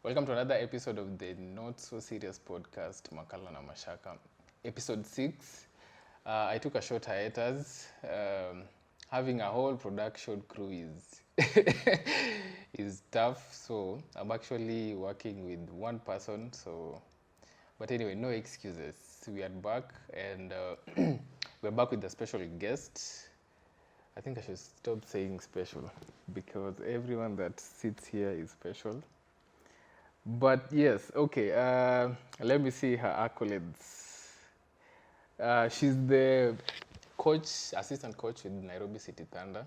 Welcome to another episode of the Not So Serious podcast, MAKALA na MASHAKA. Episode 6. I took a short hiatus. Having a whole production crew is tough. So I'm actually working with one person. But anyway, no excuses. We are back and we're back with a special guest. I think I should stop saying special because everyone that sits here is special. But yes, okay, let me see her accolades. She's the assistant coach with Nairobi City Thunder.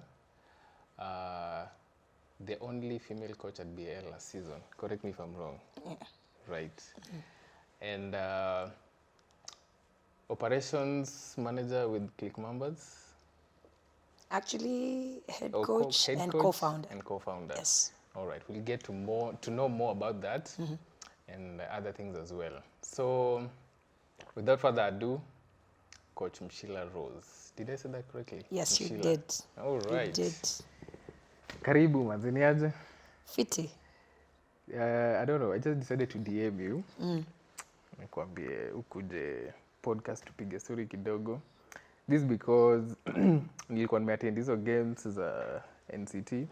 The only female coach at BL last season. Correct me if I'm wrong. Yeah. Right. And operations manager with Click Mambas. Actually, head coach and co-founder. And co-founder. Yes. All right, we'll get to know more about that and other things as well. So, without further ado, Coach Mshilla Rose. Did I say that correctly? Yes, Mshilla. you did. All right. You did. Karibu, maziniaje? Fiti. I don't know, I just decided to DM you. Nikwambie ukuje podcast tupige story kidogo. This because nilikuwa nimeattend hizo games za NCT.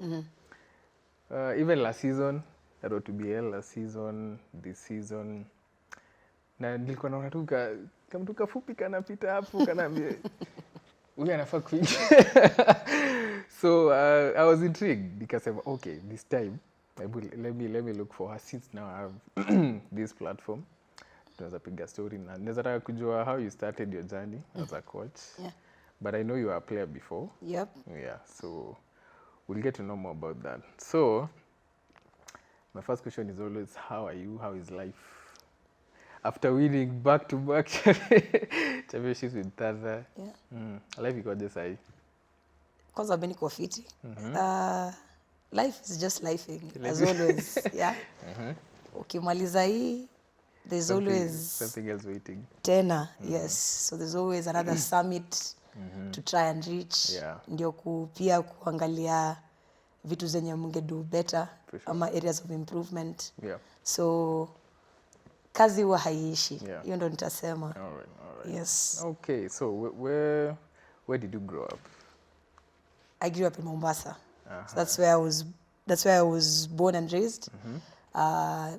Even last season, I wrote to BL last season, this season. Na nilikuwa naona tu kama tukafupi kanapita hapo kanaambia huyu anafaa kuingia. So I was intrigued nikasema okay, this time let me look for her since now I have this platform. Tunaweza piga story na naweza taka kujua how you started your journey as a coach. Yeah. But I know you were a player before. Yep. Yeah, so we'll get to know more about that. So, my first question is always, how are you? How is life? After winning back-to-back championships with Thunder. Yeah. Life ikoje sahi? Kwanza beni kwa fiti. Life is just lifing, as always. Yeah. Ukimaliza hii, there's always something else waiting. Tena, yes. So there's always another summit to try and reach. Yeah. Ndio pia kuangalia vitu zenye mungedo better ama areas of improvement. Yeah. So kazi huwa haiishi. Yeah. Hiyo ndo nitasema. All right. Yes. Okay, so where did you grow up? I grew up in Mombasa. So that's where I was born and raised.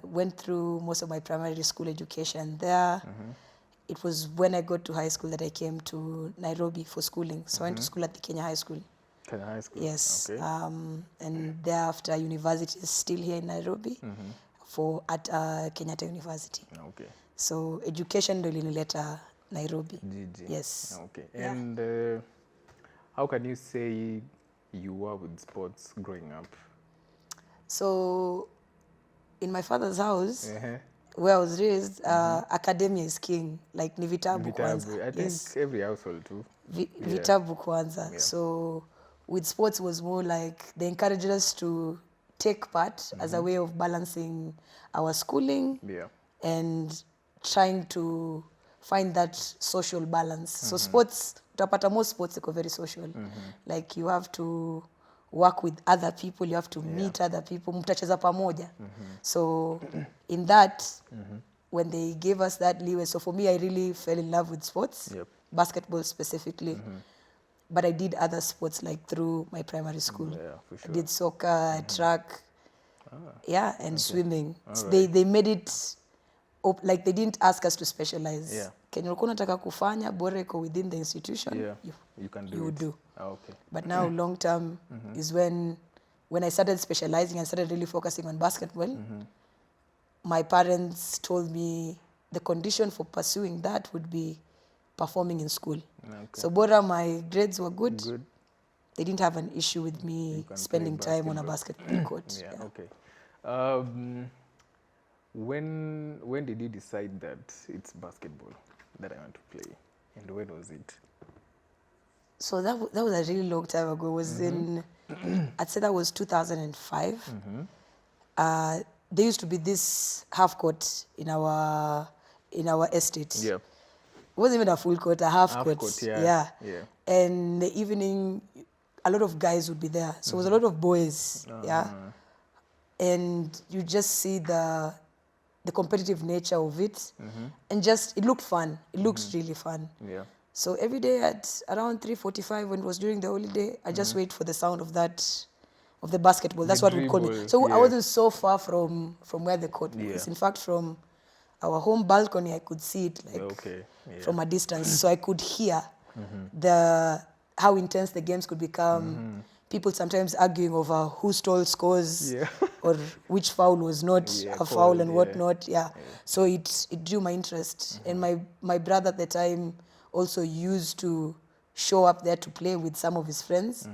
Went through most of my primary school education there. It was when I got to high school that I came to Nairobi for schooling. So I went to school at the Kenya High School. Kenya High School? Yes. Okay. And thereafter, university is still here in Nairobi at Kenyatta University. Okay. So education ndo ilinileta Nairobi. GG. Yes. Okay. Yeah. And how can you say you were with sports growing up? So in my father's house, where I was raised, academia is king. Like ni vitabu kwanza. I think every household too. Vitabu kwanza. Yeah. So with sports was more like they encouraged us to take part as a way of balancing our schooling and trying to find that social balance. So sports, utapata most sports iko very social. Like you have to work with other people, you have to meet other people, mtacheza pamoja. So in that, when they gave us that leeway, so for me, I really fell in love with sports, basketball specifically. But I did other sports like through my primary school. Yeah, for sure. I did soccer, track, and swimming. So right. they made it, like they didn't ask us to specialize. Yeah. Kenye ulikuwa unataka kufanya, bora iko within the institution, you can do you it. do. Okay. But now long term is when I started specializing and started really focusing on basketball. My parents told me the condition for pursuing that would be performing in school. Okay. So bora my grades were good. They didn't have an issue with me spending time on a basketball court. Okay. When did you decide that it's basketball that I want to play? And when was it? So that was a really long time ago. It was in, I'd say that was 2005. There used to be this half court in our estate. Yeah. It wasn't even a full court, a half court. Yeah. And the evening, a lot of guys would be there. So it was a lot of boys. and you just see the competitive nature of it, and just it looked fun. It looks really fun. Yeah. So every day at around 3:45 when it was during the holiday, I just wait for the sound of the basketball. That's what would call me. dribble, So I yeah. wasn't so far from where the court was. Yeah. In fact, from our home balcony, I could see it like Okay. Yeah. from a distance, so I could hear how intense the games could become. People sometimes arguing over who stole scores Yeah. or which foul was not Yeah, a foul called, and yeah. whatnot. Yeah. So it drew my interest, and my brother at the time also used to show up there to play with some of his friends.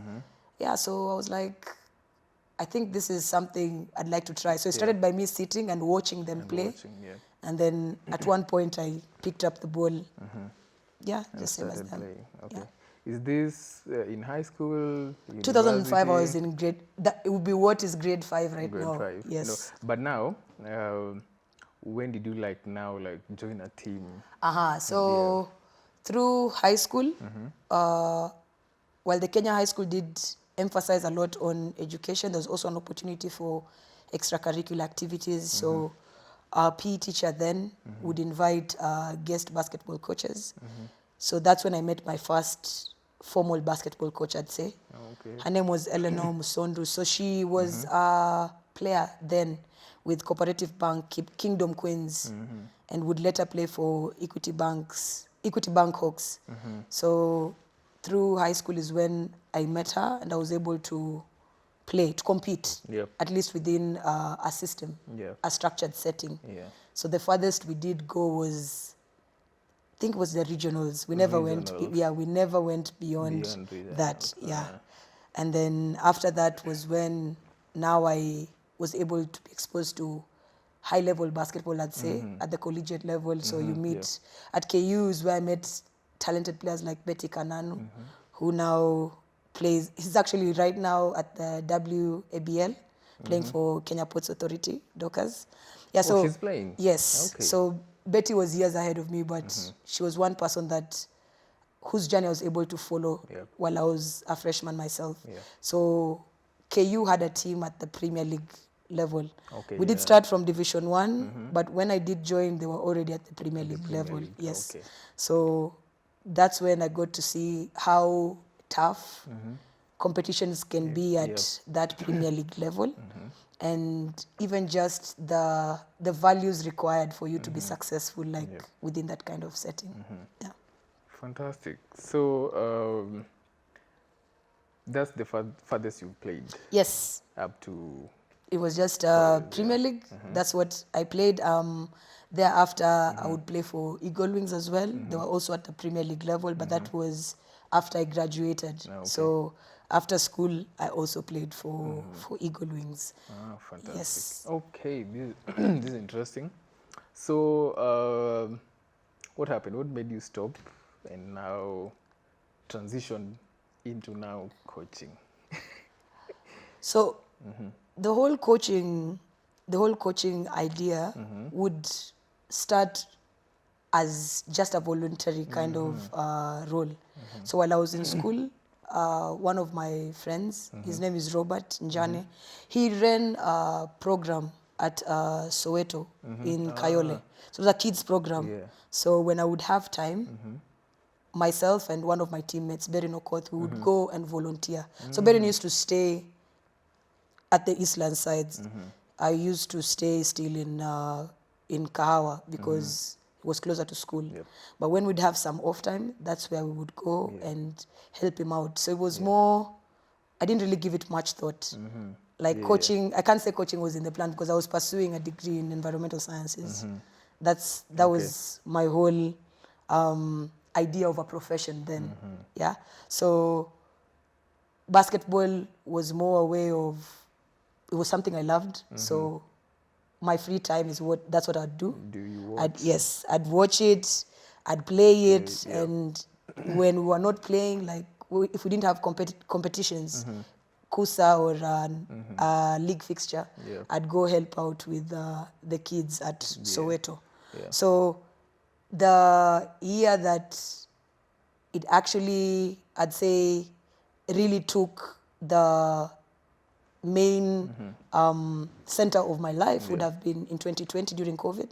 Yeah. So I was like, I think this is something I'd like to try. So it started by me sitting and watching them play. Watching, yeah. And then at one point I picked up the ball. Yeah, just same as Started them. playing. Okay. Yeah. Is this in high school? 2005 I was university? in grade, it would be what is grade 5 right Grade now. 5. Yes. But now, when did you join a team? So through high school, while the Kenya high school did emphasize a lot on education, there was also an opportunity for extracurricular activities. So our PE teacher then would invite guest basketball coaches. So that's when I met my first formal basketball coach, I'd say. Okay. Her name was Eleanor Musondu. So she was a player then with Cooperative Bank, Kingdom Queens, and would later play for Equity Bank Hawks. So through high school is when I met her, and I was able to compete, Yep. at least within a system, Yeah. a structured setting. Yeah. So the farthest we did go was, I think it was the regionals. We never Regionals. we never went beyond Beyond regionals, that. Yeah. And then after that was when now I was able to be exposed to high level basketball, I'd say, at the collegiate level. So you meet at KU's where I met talented players like Betty Kananu, who now plays, he's actually right now at the WABL, playing for Kenya Ports Authority, Dockers. Yeah, so she's playing? Yes. Okay. So Betty was years ahead of me, but she was one person whose journey I was able to follow while I was a freshman myself. Yeah. So KU had a team at the Premier League level. Okay, We did start from Division 1, but when I did join, they were already at the Premier League level. League, Yes. okay. So that's when I got to see how tough competitions can be at that Premier League level. And even just the values required for you to be successful, within that kind of setting. Yeah. Fantastic. So that's the farthest you've played? Yes. Up to? It was just Premier League. That's what I played. Thereafter, I would play for Eagle Wings as well. They were also at the Premier League level, but that was after I graduated. Okay. So after school, I also played for Eagle Wings. Ah, fantastic. Yes. Okay, this is interesting. So what happened? What made you stop and now transition into now coaching? So the whole coaching idea would start as just a voluntary kind of role. So while I was in school, one of my friends, his name is Robert Njane, he ran a program at Soweto in Kayole. So it was a kids program. Yeah. So when I would have time, myself and one of my teammates, Berin Okoth, we would go and volunteer. So Berin used to stay at the Eastland sides. I used to stay still in Kahawa because it was closer to school. But when we'd have some off time, that's where we would go and help him out. So it was more, I didn't really give it much thought. Coaching, I can't say coaching was in the plan because I was pursuing a degree in environmental sciences. That was my whole idea of a profession then. Yeah. So basketball was more a way of, it was something I loved. So my free time that's what I'd do. Do you watch? Yes, I'd watch it, I'd play it, and when we were not playing, if we didn't have competitions, KUSA or league fixture, I'd go help out with the kids at Soweto. So the year that it actually, I'd say, really took the main center of my life would have been in 2020 during COVID,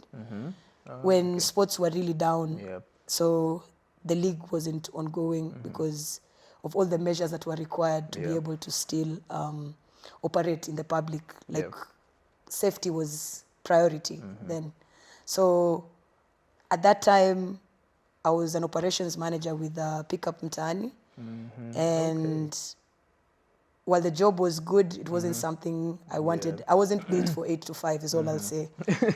when sports were really down. Yep. So the league wasn't ongoing because of all the measures that were required to be able to still operate in the public. Like safety was priority then. So at that time, I was an operations manager with Pickup Mtaani. And while the job was good, it wasn't something I wanted. I wasn't built for 8 to 5 is all I'll say.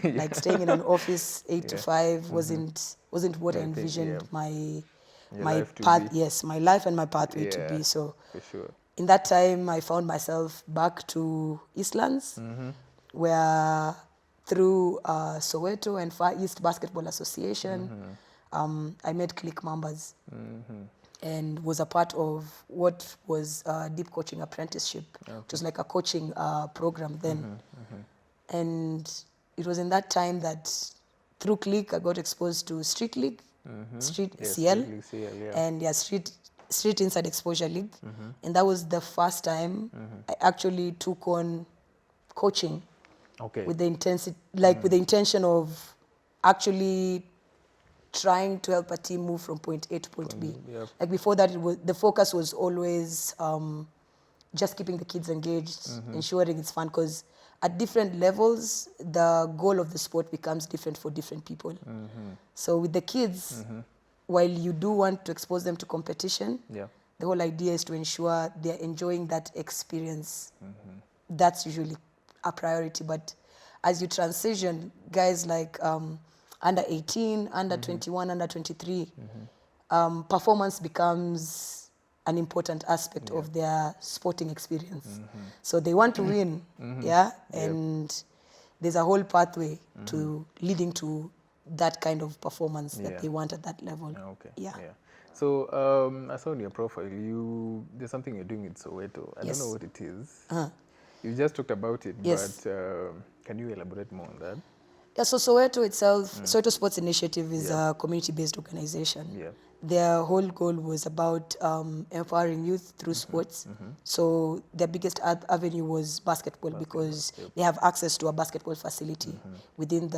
Like staying in an office 8 to 5 wasn't what I envisioned my path. Yes, my life and my pathway to be. So for sure. In that time, I found myself back to Eastlands, where through Soweto and Far East Basketball Association, I met Click members. And was a part of what was a deep coaching apprenticeship. It was like a coaching program then. And it was in that time that through Click, I got exposed to Street League, Street CL, and Street Inside Exposure League. And that was the first time I actually took on coaching with the intensity, with the intention of actually trying to help a team move from point A to point B. Like before that, the focus was always just keeping the kids engaged, ensuring it's fun, because at different levels, the goal of the sport becomes different for different people. So with the kids, while you do want to expose them to competition, the whole idea is to ensure they're enjoying that experience. That's usually a priority. But as you transition, guys like under 18, under 21, under 23, performance becomes an important aspect of their sporting experience. So they want to win, and there's a whole pathway to leading to that kind of performance that they want at that level. So I saw on your profile, there's something you're doing in Soweto. I don't know what it is. You just talked about it, but can you elaborate more on that? Yeah, so Soweto itself, Soweto Sports Initiative is a community-based organization. Their whole goal was about empowering youth through sports. So their biggest avenue was basketball, because they have access to a basketball facility within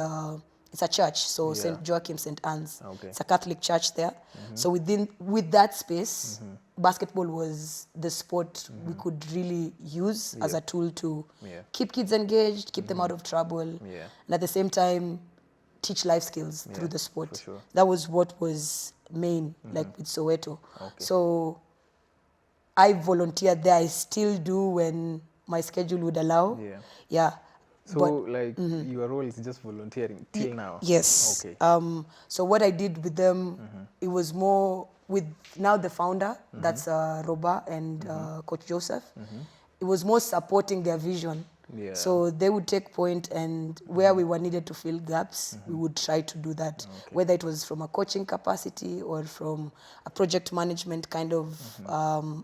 it's a church, so St. Joachim, St. Anne's. It's a Catholic church there. So with that space, basketball was the sport we could really use as a tool to keep kids engaged, keep them out of trouble, and at the same time, teach life skills through the sport. That was what was main, like with Soweto. So I volunteered there. I still do when my schedule would allow. So your role is just volunteering till now? Yes. So what I did with them, it was more with now the founder, that's Roba and Coach Joseph. It was more supporting their vision. So they would take point, and where we were needed to fill gaps, we would try to do that. Whether it was from a coaching capacity or from a project management kind of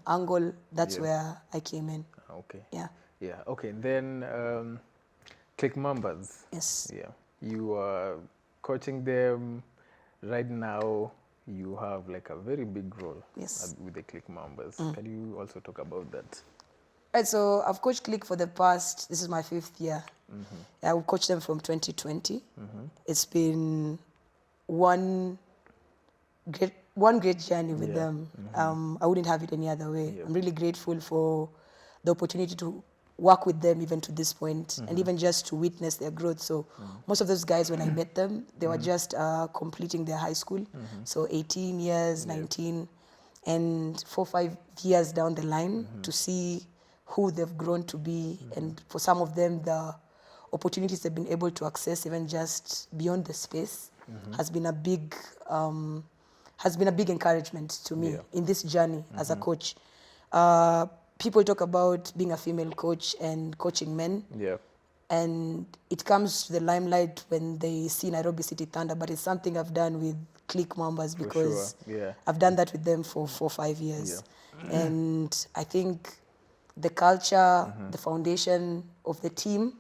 angle, that's where I came in. Okay, then Click members. You are coaching them right now. You have like a very big role with the Click members. Can you also talk about that? Right, so I've coached Click for the past, this is my 5th year. I've coached them from 2020. It's been one great journey with them. I wouldn't have it any other way. I'm really grateful for the opportunity to work with them even to this point, and even just to witness their growth. So most of those guys, when I met them, they were just completing their high school. So 18 years, 19, and 4 or 5 years down the line to see who they've grown to be. And for some of them, the opportunities they've been able to access, even just beyond the space, has been a big encouragement to me in this journey as a coach. People talk about being a female coach and coaching men. And it comes to the limelight when they see Nairobi City Thunder, but it's something I've done with Click members, because I've done that with them for 4 or 5 years. And I think the culture, the foundation of the team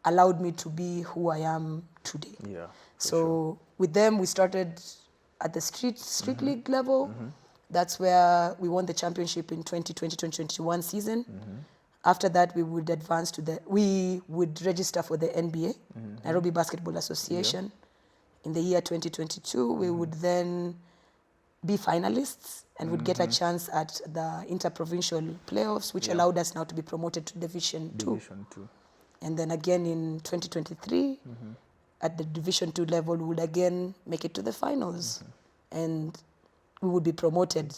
allowed me to be who I am today. So with them, we started at the street league level. That's where we won the championship in 2020-2021 season. after that, we would advance to we would register for the NBA, Nairobi Basketball Association. In the year 2022, we would then be finalists and would get a chance at the interprovincial playoffs, which allowed us now to be promoted to Division 2. Division 2. And then again in 2023, at the Division 2 level, we would again make it to the finals. And we would be promoted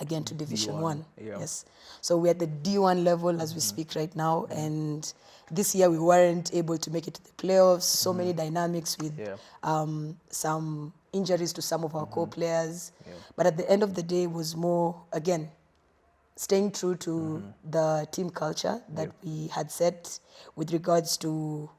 again to Division 1. Yeah. Yes. So we're at the D1 level as we speak right now. And this year we weren't able to make it to the playoffs. So many dynamics with some injuries to some of our core players. But at the end of the day, it was more, again, staying true to the team culture that we had set with regards to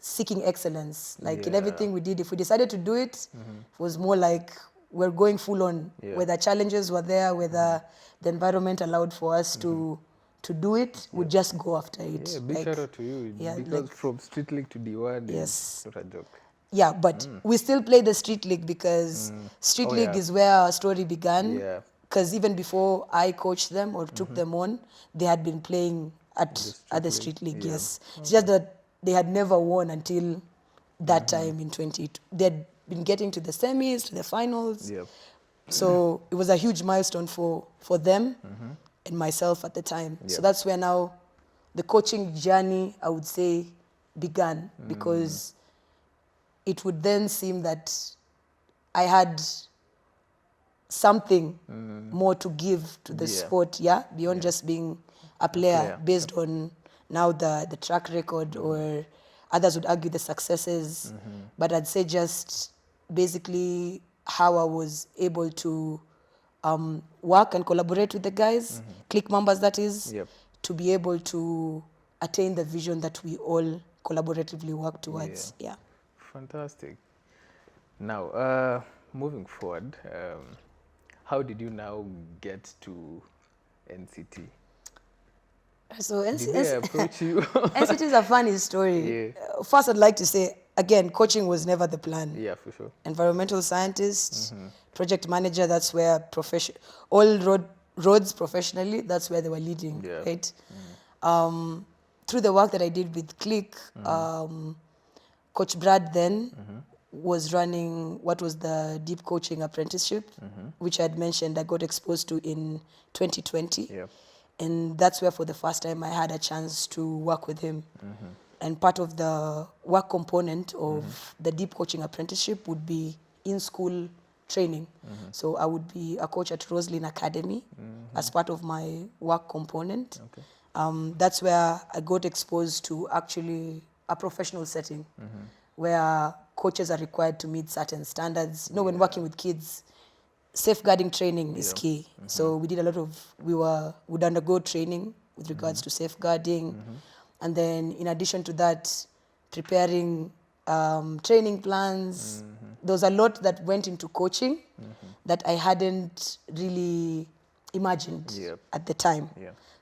seeking excellence. Like in everything we did, if we decided to do it, it was more like we're going full on. Whether challenges were there, whether the environment allowed for us to do it, we'd just go after it. Yeah, big shout out to you. Because from Street League to D1 is not a joke. Yeah, but we still play the Street League because Street League is where our story began. Because even before I coached them or took them on, they had been playing at the Street League. Yes, it's just that they had never won until that time in 20. They had been getting to the semis, to the finals. So it was a huge milestone for them and myself at the time. So that's where now the coaching journey, I would say, began, because it would then seem that I had something more to give to the sport, beyond just being a player based on now the track record, or others would argue the successes. But I'd say just basically how I was able to work and collaborate with the guys, click members that is, to be able to attain the vision that we all collaboratively work towards. Fantastic. Now, moving forward, how did you now get to NCT? So Did they approach you? NCT is a funny story. First, I'd like to say, again, coaching was never the plan. Yeah, for sure. Environmental scientist, project manager, that's where all roads professionally, that's where they were leading, right? Through the work that I did with Click, Coach Brad then was running what was the deep coaching apprenticeship, which I had mentioned I got exposed to in 2020. And that's where for the first time I had a chance to work with him. And part of the work component of the deep coaching apprenticeship would be in-school training. So I would be a coach at Roslyn Academy as part of my work component. That's where I got exposed to actually a professional setting where coaches are required to meet certain standards. You know, when working with kids, safeguarding training is key. So we did a lot of, would undergo training with regards to safeguarding. And then in addition to that, preparing training plans. There was a lot that went into coaching that I hadn't really imagined at the time.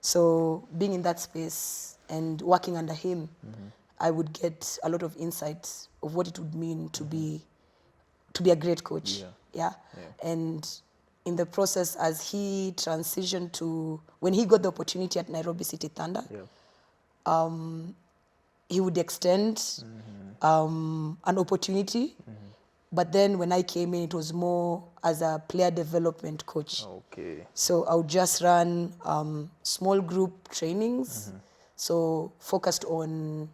So being in that space and working under him, I would get a lot of insights of what it would mean to be a great coach. And in the process, as he transitioned to, when he got the opportunity at Nairobi City Thunder, he would extend an opportunity. But then when I came in, it was more as a player development coach. So I would just run small group trainings, so focused on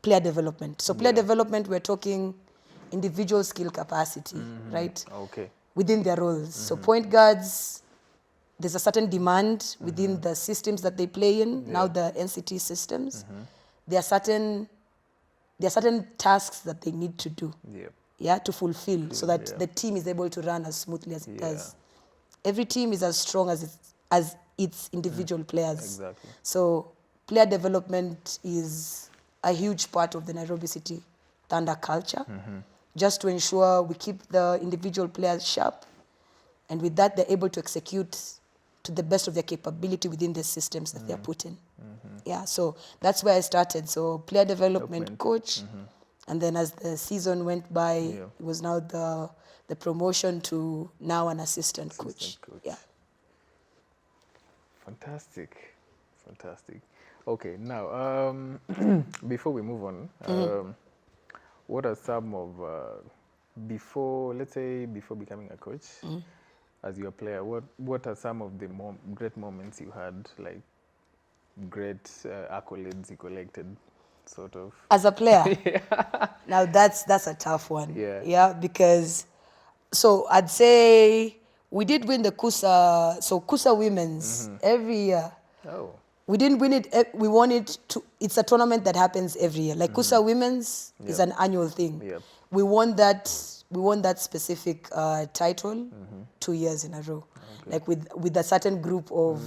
player development. So player development, we're talking individual skill capacity, right? Within their roles. So point guards, there's a certain demand within the systems that they play in. Now the NCT systems, there are certain tasks that they need to do. To fulfill, so that the team is able to run as smoothly as it does. Every team is as strong as its individual players. So player development is a huge part of the Nairobi City Thunder culture, just to ensure we keep the individual players sharp, and with that they're able to execute to the best of their capability within the systems that they're put in. So that's where I started. So player development coach. And then as the season went by, it was now the promotion to now an assistant coach. Fantastic. Fantastic. Okay, now before we move on, what are some of before, let's say, before becoming a coach, as your player, what are some of the great moments you had, like great accolades you collected, sort of? As a player? Now that's a tough one. Yeah. Because so I'd say we did win the Kusa Women's every year. Oh. We didn't win it. We won it. It's a tournament that happens every year. Like Kusa Women's is an annual thing. Yep. We won that. We won that specific title 2 years in a row. Okay. Like with a certain group of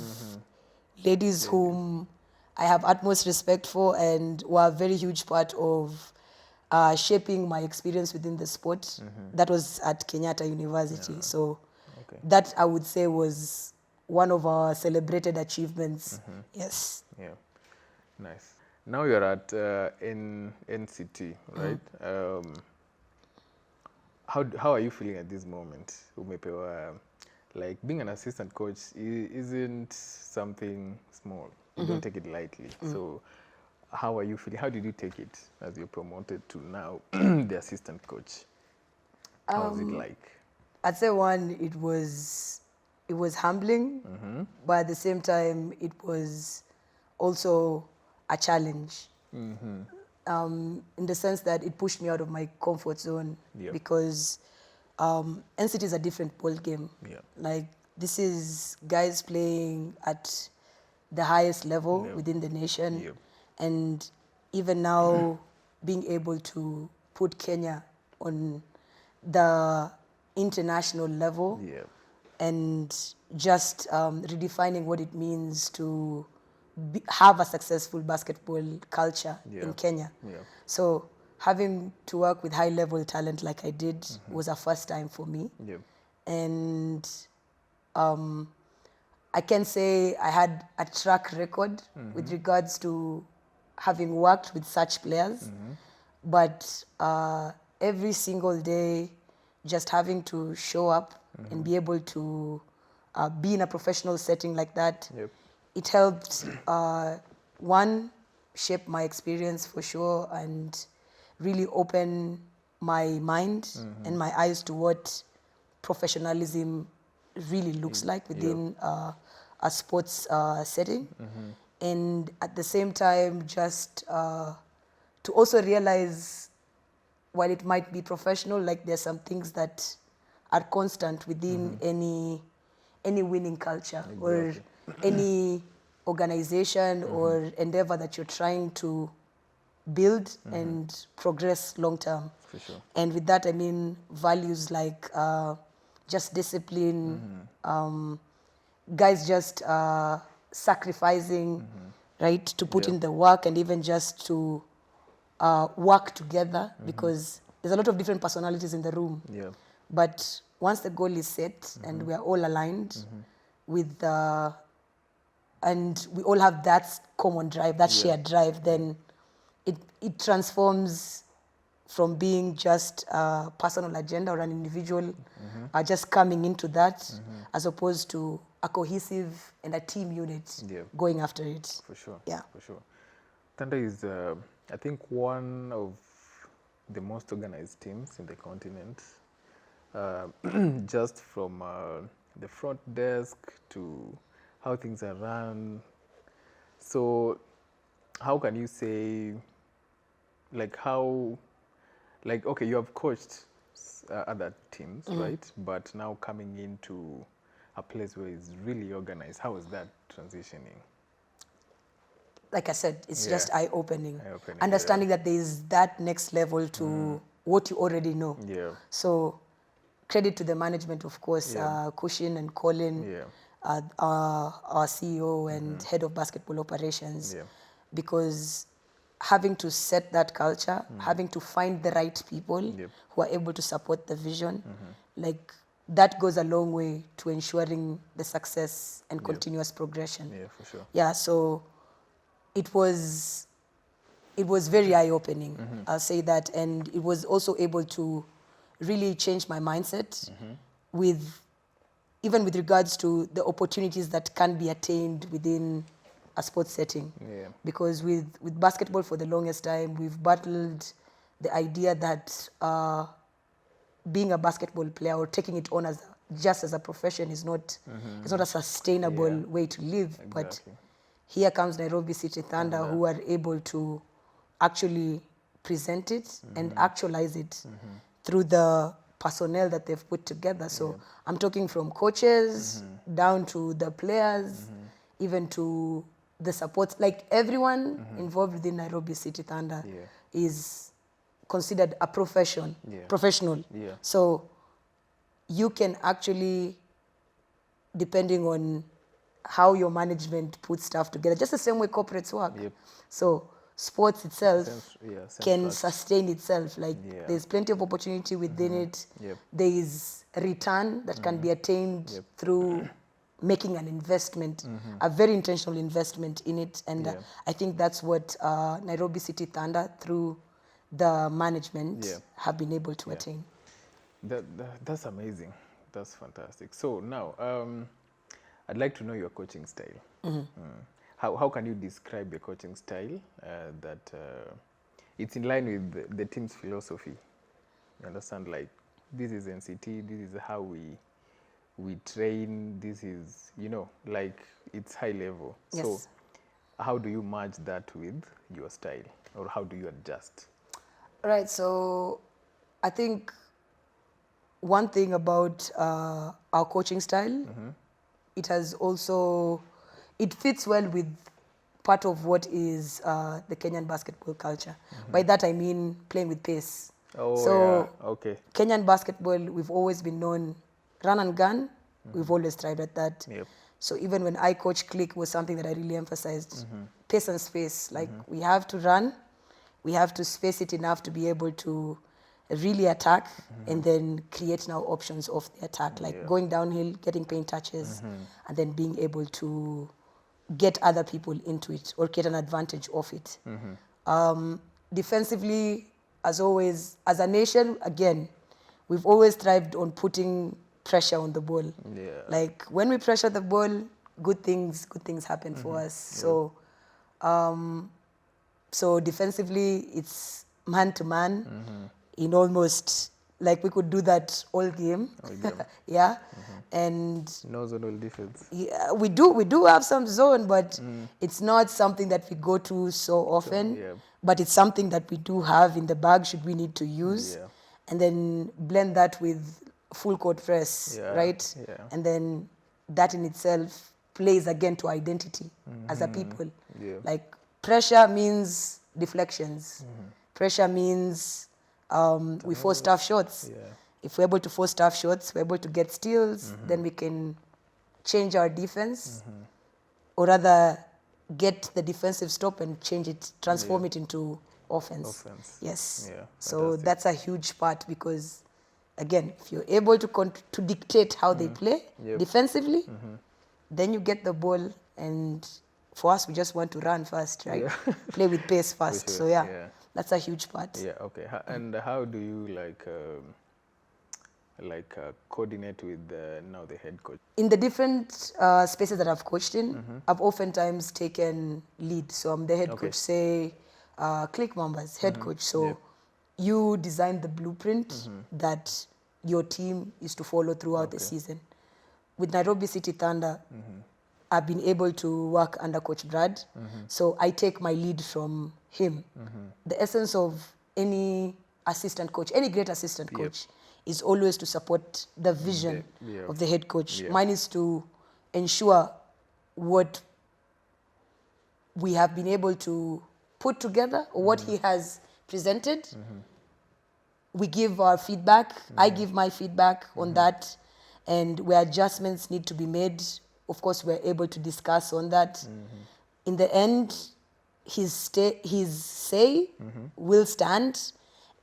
ladies whom I have utmost respect for and were a very huge part of shaping my experience within the sport. That was at Kenyatta University. So that I would say was one of our celebrated achievements. Yes. Yeah. Nice. Now you're at NCT, right? How are you feeling at this moment? Umepewa, like being an assistant coach isn't something small. You don't take it lightly. So how are you feeling? How did you take it as you're promoted to now the assistant coach? How was it like? I'd say one, it was humbling, but at the same time, it was also a challenge. In the sense that it pushed me out of my comfort zone because NCT is a different ball game. Like this is guys playing at the highest level within the nation, and even now being able to put Kenya on the international level and just redefining what it means to have a successful basketball culture in Kenya. So having to work with high-level talent like I did was a first time for me. And I can say I had a track record with regards to having worked with such players. But every single day, just having to show up and be able to be in a professional setting like that, it helped, one, shape my experience for sure and really open my mind and my eyes to what professionalism really looks like within a sports setting. And at the same time, just to also realize, while it might be professional, like there's some things that are constant within any winning culture or any organization or endeavor that you're trying to build and progress long term. For sure. And with that, I mean values like just discipline, guys just sacrificing, right, to put in the work and even just to work together because there's a lot of different personalities in the room. But once the goal is set and we are all aligned with and we all have that common drive, that shared drive, then it transforms from being just a personal agenda or an individual just coming into that as opposed to a cohesive and a team unit going after it. For sure. Yeah. For sure. Thunder is, I think, one of the most organized teams in the continent. Just from the front desk to how things are run. So how can you say, like okay, you have coached other teams, right? But now coming into a place where it's really organized, how is that transitioning? Like I said, it's just eye-opening. Understanding that there is that next level to what you already know. So credit to the management, of course, Kushin and Colin, our CEO and head of basketball operations, because having to set that culture, having to find the right people who are able to support the vision, like that goes a long way to ensuring the success and continuous progression. For sure. Yeah, so it was very eye-opening, I'll say that, and it was also able to really change my mindset even with regards to the opportunities that can be attained within a sports setting. Yeah. Because with basketball for the longest time, we've battled the idea that being a basketball player or taking it on as just as a profession is not it's not a sustainable way to live. Exactly. But here comes Nairobi City Thunder, who are able to actually present it and actualize it through the personnel that they've put together. So I'm talking from coaches down to the players, even to the support. Like everyone involved within Nairobi City Thunder is considered a professional. Yeah. So you can actually, depending on how your management puts stuff together, just the same way corporates work. Yep. So sports itself can tracks. sustain itself. Like there's plenty of opportunity within it. Yep. There is a return that can be attained through making an investment, a very intentional investment in it. And I think that's what Nairobi City Thunder, through the management, have been able to attain. That's amazing. That's fantastic. So now, I'd like to know your coaching style. How can you describe your coaching style that it's in line with the team's philosophy? You understand, like, this is NCT, this is how we train, this is, like, it's high level. Yes. So how do you merge that with your style, or how do you adjust? Right, so I think one thing about our coaching style, it has also, it fits well with part of what is the Kenyan basketball culture. By that I mean playing with pace. Okay. Kenyan basketball, we've always been known, run and gun, we've always tried at that. Yep. So even when I coach click was something that I really emphasized, pace and space. Like we have to run, we have to space it enough to be able to really attack and then create now options of the attack, like going downhill, getting paint touches, and then being able to get other people into it or get an advantage of it. Defensively, as always, as a nation, again, we've always thrived on putting pressure on the ball. Yeah. Like when we pressure the ball, good things happen for us. So, so defensively, it's man to man in almost, like we could do that all game. Yeah. And no zonal defense. Yeah, we do have some zone, but it's not something that we go to so often. But it's something that we do have in the bag should we need to use. And then blend that with full court press, right? And then that in itself plays again to identity as a people. Like pressure means deflections. Pressure means we force tough shots. If we're able to force tough shots, we're able to get steals, then we can change our defense, or rather get the defensive stop and change it, transform it into offense. Yes. So that's a huge part because, again, if you're able to dictate how they play defensively, then you get the ball, and for us, we just want to run fast, right? Play with pace fast. So that's a huge part. Yeah. Okay. And how do you coordinate with now the head coach? In the different spaces that I've coached in, I've oftentimes taken lead. So I'm the head coach, say, Click Mambas, head coach. So you design the blueprint that your team is to follow throughout the season. With Nairobi City Thunder, I've been able to work under Coach Brad. So I take my lead from him. The essence of any assistant coach, any great assistant coach, is always to support the vision of the head coach. Mine is to ensure what we have been able to put together, or what he has presented. We give our feedback. I give my feedback on that. And where adjustments need to be made, of course, we're able to discuss on that. In the end, his say will stand.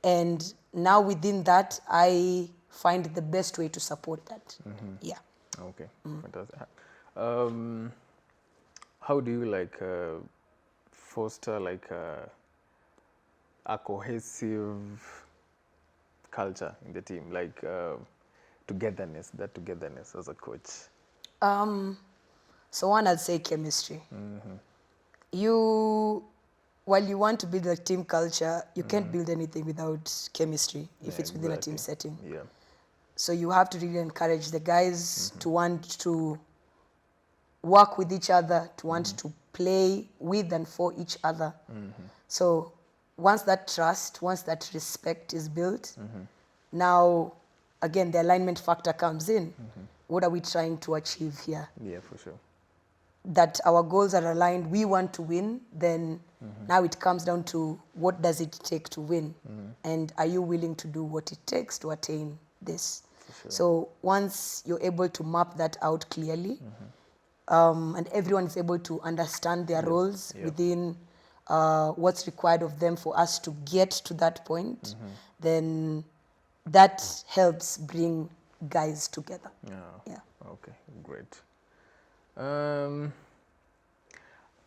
And now within that, I find the best way to support that. Yeah. Okay. Fantastic. How do you foster a cohesive culture in the team, togetherness as a coach? So one, I'd say chemistry. while you want to build a team culture, you can't build anything without chemistry if it's within a team setting. Yeah. So you have to really encourage the guys to want to work with each other, to want to play with and for each other. So once that trust, once that respect is built, now, again, the alignment factor comes in. What are we trying to achieve here? Yeah, for sure. That our goals are aligned, we want to win, then now it comes down to what does it take to win? And are you willing to do what it takes to attain this? Sure. So once you're able to map that out clearly, and everyone is able to understand their roles within what's required of them for us to get to that point, then that helps bring guys together. Yeah. Okay, great.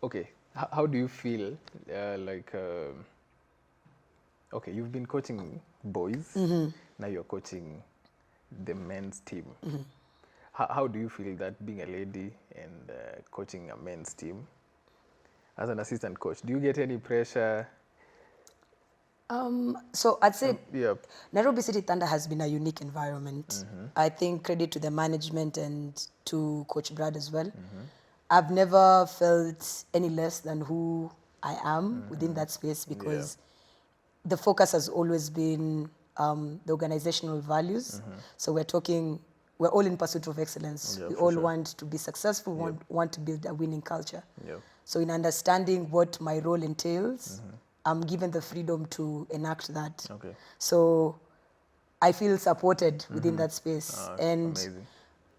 Okay, how do you feel okay, you've been coaching boys, now you're coaching the men's team. How do you feel that being a lady and coaching a men's team as an assistant coach? Do you get any pressure? So I'd say Yeah. Nairobi City Thunder has been a unique environment. I think credit to the management and to Coach Brad as well. I've never felt any less than who I am within that space because the focus has always been the organizational values. So we're all in pursuit of excellence. Yeah, we for all sure. want to be successful, want to build a winning culture. Yeah. So in understanding what my role entails, I'm given the freedom to enact that. Okay. So I feel supported within that space. And amazing.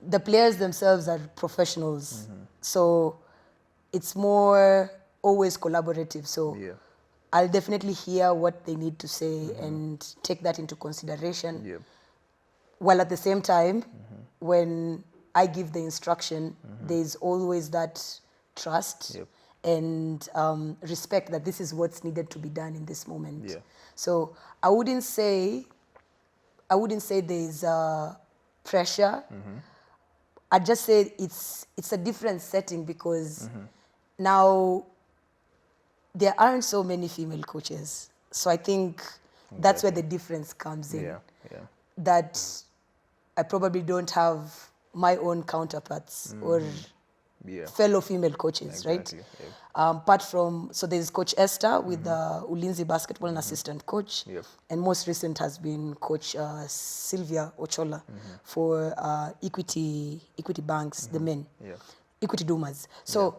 the players themselves are professionals. So it's more always collaborative. So Yeah. I'll definitely hear what they need to say and take that into consideration. Yeah. While at the same time, when I give the instruction, there's always that trust Yep. and respect that this is what's needed to be done in this moment. Yeah. So I wouldn't say there's pressure. I'd just say it's a different setting because now there aren't so many female coaches. So I think that's where the difference comes in. Yeah. Yeah. That I probably don't have my own counterparts or Yeah. fellow female coaches, right? Exactly. Yeah. Apart from, so there's Coach Esther with Ulinzi Basketball, an assistant coach. Yep. And most recent has been Coach Sylvia Ochola for Equity Banks, the men, Yeah. Equity Dumas. So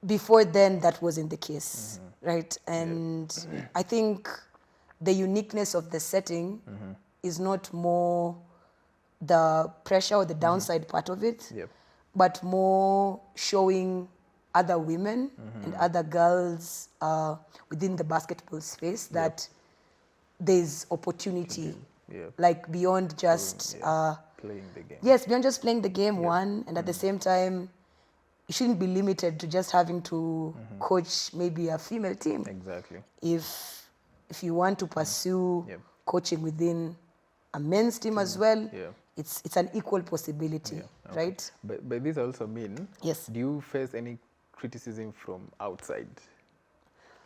before then, that wasn't the case, right? And I think the uniqueness of the setting is not more the pressure or the downside part of it, Yep. but more showing other women and other girls within the basketball space that there's opportunity, Yep. like beyond just Playing the game. yes, beyond just playing the game one, and at the same time, you shouldn't be limited to just having to coach maybe a female team. Exactly. If you want to pursue Yep. coaching within a men's team as well, Yeah. it's an equal possibility, right? But this also mean, Yes. do you face any criticism from outside?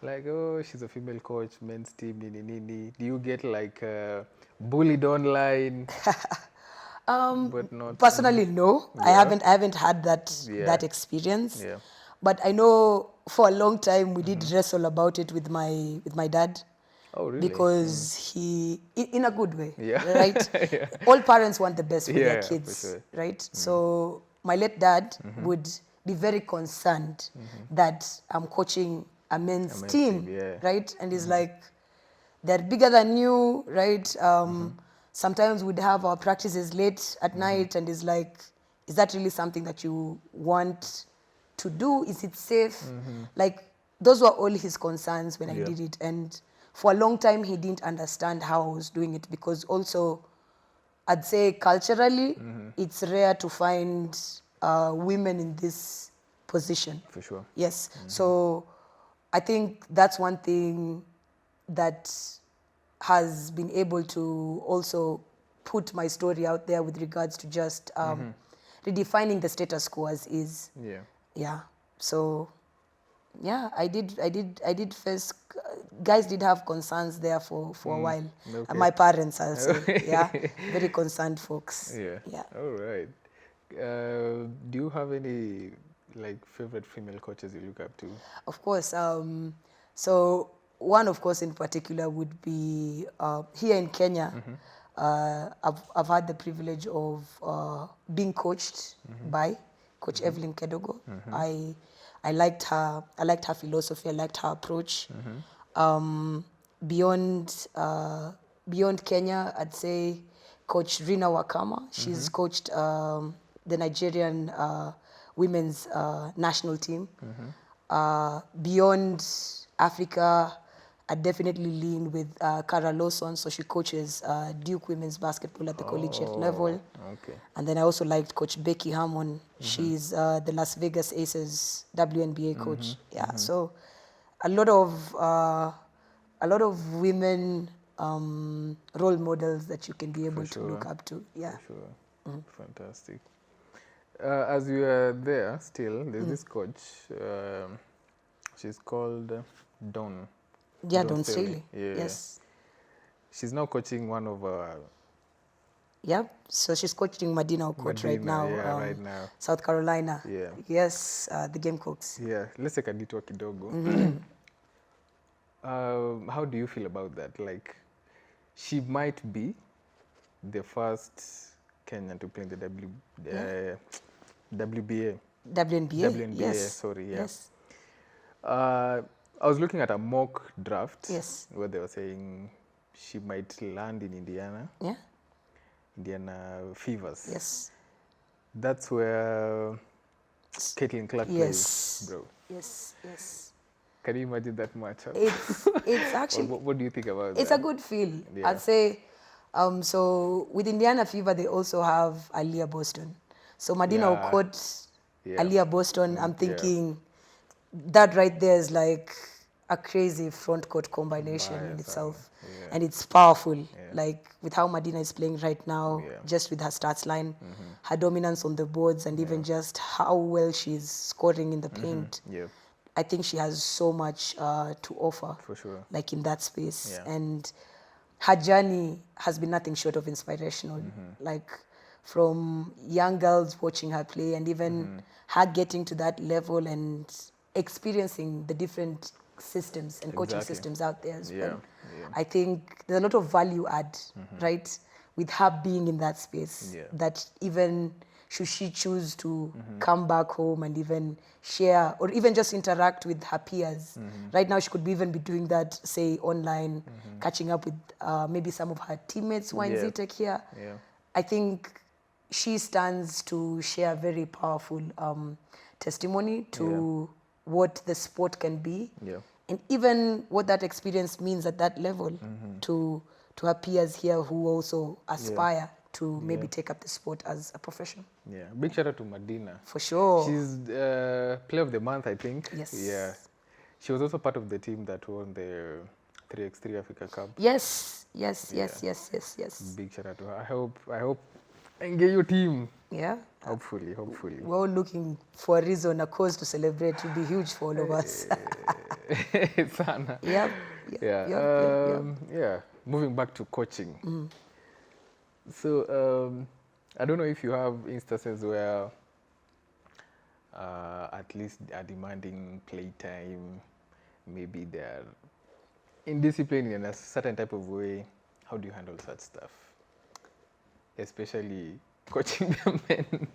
Like, oh, she's a female coach, men's team, nini. Do you get like bullied online? But not Personally, no. I haven't had that experience. Yeah. But I know for a long time we did wrestle about it with my dad. Oh, really? Because he, in a good way, Yeah. right? All parents want the best for Yeah, their for kids, sure. right? So my late dad would be very concerned that I'm coaching a men's team, yeah. right? And he's like, they're bigger than you, right? Sometimes we'd have our practices late at night, and he's like, is that really something that you want to do? Is it safe? Like, those were all his concerns when I did it. And for a long time, he didn't understand how I was doing it because also, I'd say culturally, it's rare to find women in this position. For sure. Yes. So I think that's one thing that has been able to also put my story out there with regards to just redefining the status quo as is. Yeah. Yeah. So Yeah, I did first. Guys did have concerns there for a while. Okay. My parents, I'll say, yeah, very concerned folks. Yeah. Yeah. All right. Do you have any like favorite female coaches you look up to? Of course. So one, of course, in particular would be here in Kenya. I've had the privilege of being coached by Coach Evelyn Kedogo. I liked her. I liked her philosophy. I liked her approach. Beyond Kenya, I'd say Coach Rina Wakama. She's coached the Nigerian women's national team. Beyond Africa, I definitely lean with Cara Lawson. So she coaches Duke women's basketball at the collegiate level. Okay. And then I also liked Coach Becky Hammond. She's the Las Vegas Aces WNBA coach. Yeah. So a lot of women role models that you can be able to look up to. Yeah. For sure. Fantastic. As you are there still, there's this coach. She's called Dawn. Yeah, Dawn Staley. Yeah. Yes. She's now coaching one of our... Yeah, so she's coaching Medina Okot right now. Yeah, right now. South Carolina. Yeah. Yes, the Gamecocks. Yeah, let's take a detour kidogo. How do you feel about that? Like, she might be the first Kenyan to play in the WBA. WNBA. Yes. Sorry, yeah. Yes. I was looking at a mock draft. Yes. Where they were saying she might land in Indiana. Yeah. Indiana Fevers. Yes. That's where Caitlin Clark plays, bro. Yes. Yes. Can you imagine that matchup? It's actually... what do you think about it's that? a good feel. Yeah. I'd say, so with Indiana Fever, they also have Aliyah Boston. So Medina Okot, Aliyah Boston, I'm thinking that right there is like a crazy front court combination in itself. Yeah. And it's powerful. Like with how Medina is playing right now, just with her stats line, her dominance on the boards, and even just how well she's scoring in the paint. Yeah. I think she has so much to offer. For sure. Like in that space. Yeah. And her journey has been nothing short of inspirational. Like from young girls watching her play, and even her getting to that level and experiencing the different systems and coaching systems out there as well. Yeah. I think there's a lot of value add, right, with her being in that space. That even should she choose to come back home and even share or even just interact with her peers. Right now, she could even be doing that, say, online, catching up with maybe some of her teammates who are in ZTech here. Yeah. I think she stands to share a very powerful testimony to what the sport can be. Yeah. And even what that experience means at that level to her peers here who also aspire to maybe take up the sport as a profession. Yeah, big shout out to Medina. For sure. She's Player of the Month, I think. Yes. Yeah. She was also part of the team that won the 3x3 Africa Cup. Yes. Big shout out to her. I hope I can get your team. Yeah. Hopefully. We're all looking for a reason, a cause to celebrate. It will be huge for all of us. Sana. Yep. Yeah. Moving back to coaching. So, I don't know if you have instances where athletes are demanding playtime, maybe they're indisciplined in a certain type of way. How do you handle such stuff? Especially coaching the men.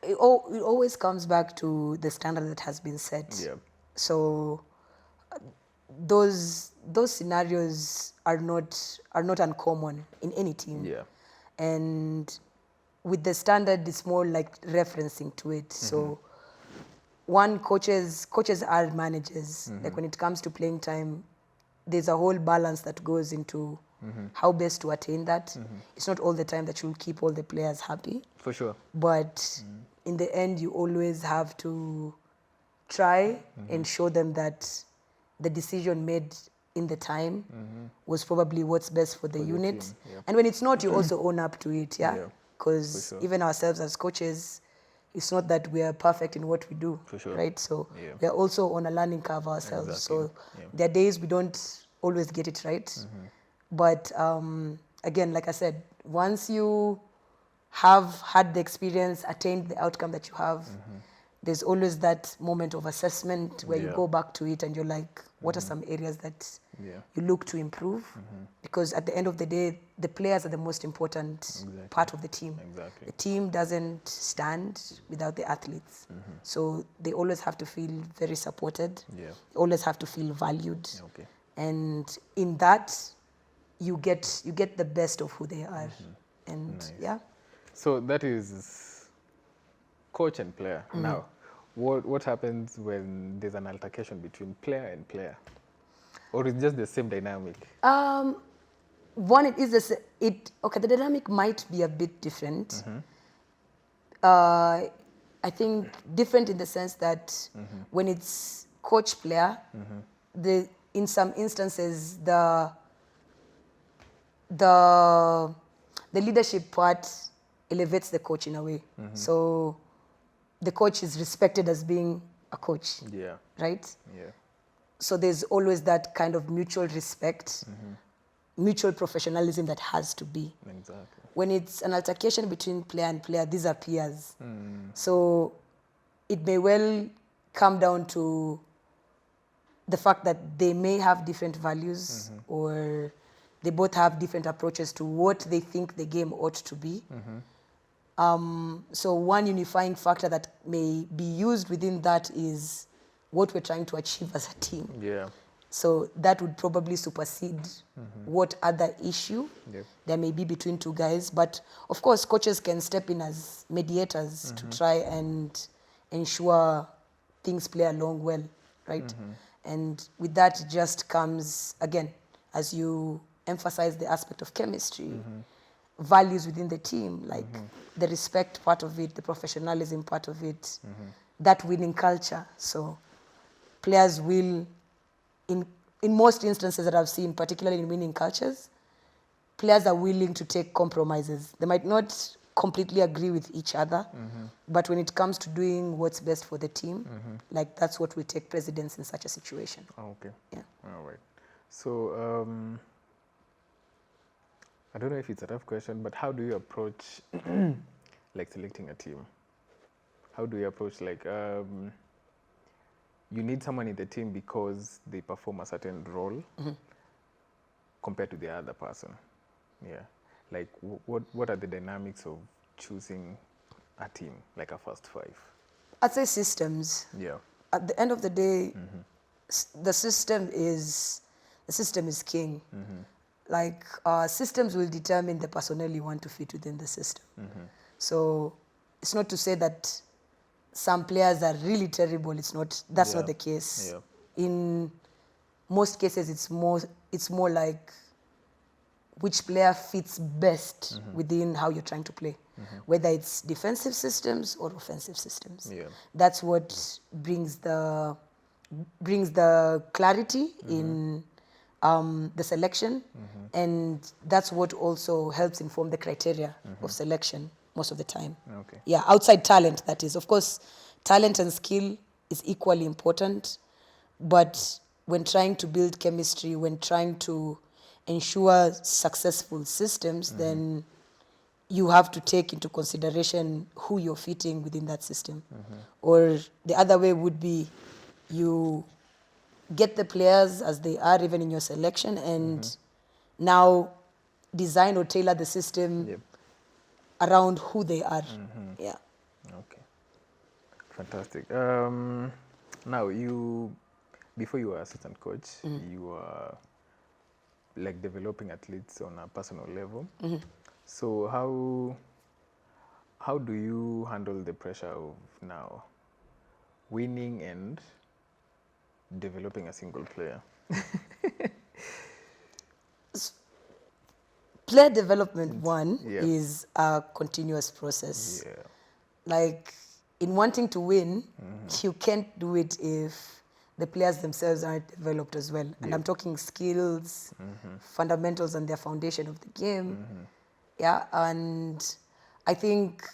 It always comes back to the standard that has been set. Yeah. So those scenarios are not uncommon in any team. Yeah. And with the standard, it's more like referencing to it. So coaches are managers. Like when it comes to playing time, there's a whole balance that goes into how best to attain that. It's not all the time that you'll keep all the players happy. For sure. But in the end, you always have to try and show them that the decision made in the time was probably what's best for the unit. And when it's not, you also own up to it, Because even ourselves as coaches, it's not that we are perfect in what we do, For sure. right? So Yeah. we are also on a learning curve ourselves. Exactly. So Yeah. there are days we don't always get it right. But again, like I said, once you have had the experience, attained the outcome that you have, there's always that moment of assessment where you Yeah. go back to it and you're like, what are some areas that Yeah. you look to improve? Because at the end of the day, the players are the most important part of the team. Exactly. The team doesn't stand without the athletes. So they always have to feel very supported. Yeah. They always have to feel valued. Okay. And in that, you get the best of who they are. And Nice. yeah. So that is coach and player. Now, what happens when there's an altercation between player and player? Or it's just the same dynamic? One, it is the dynamic might be a bit different. I think different in the sense that when it's coach player, in some instances the leadership part elevates the coach in a way. So the coach is respected as being a coach, Yeah. right? Yeah. So there's always that kind of mutual respect, mutual professionalism that has to be. Exactly. When it's an altercation between player and player, these are peers. So it may well come down to the fact that they may have different values or they both have different approaches to what they think the game ought to be. So one unifying factor that may be used within that is what we're trying to achieve as a team. Yeah. So that would probably supersede what other issue Yep. there may be between two guys. But of course, coaches can step in as mediators to try and ensure things play along well, right? And with that just comes, again, as you emphasize the aspect of chemistry, values within the team, like the respect part of it, the professionalism part of it, that winning culture. So players will, in most instances that I've seen, particularly in winning cultures, players are willing to take compromises. They might not completely agree with each other, but when it comes to doing what's best for the team, like that's what will take precedence in such a situation. Oh, okay. Yeah. All right. So I don't know if it's a tough question, but how do you approach like selecting a team? How do you approach like you need someone in the team because they perform a certain role compared to the other person? Yeah. Like what are the dynamics of choosing a team, like a first five? I'd say systems. Yeah. At the end of the day, the system is king. Like systems will determine the personnel you want to fit within the system. So it's not to say that some players are really terrible. That's not the case. Yeah. In most cases, it's more like which player fits best within how you're trying to play, whether it's defensive systems or offensive systems. Yeah. That's what brings the clarity in the selection, and that's what also helps inform the criteria of selection most of the time. Okay. Yeah, outside talent, that is. Of course, talent and skill is equally important, but when trying to build chemistry, when trying to ensure successful systems, then you have to take into consideration who you're fitting within that system. Or the other way would be you get the players as they are, even in your selection, and now design or tailor the system around who they are. Yeah. Okay. Fantastic. Now before you were assistant coach, you were like developing athletes on a personal level. So how do you handle the pressure of now winning and developing a single player? Player development is a continuous process. Yeah. Like in wanting to win, you can't do it if the players themselves aren't developed as well. And I'm talking skills, fundamentals, and their foundation of the game. Yeah, and I think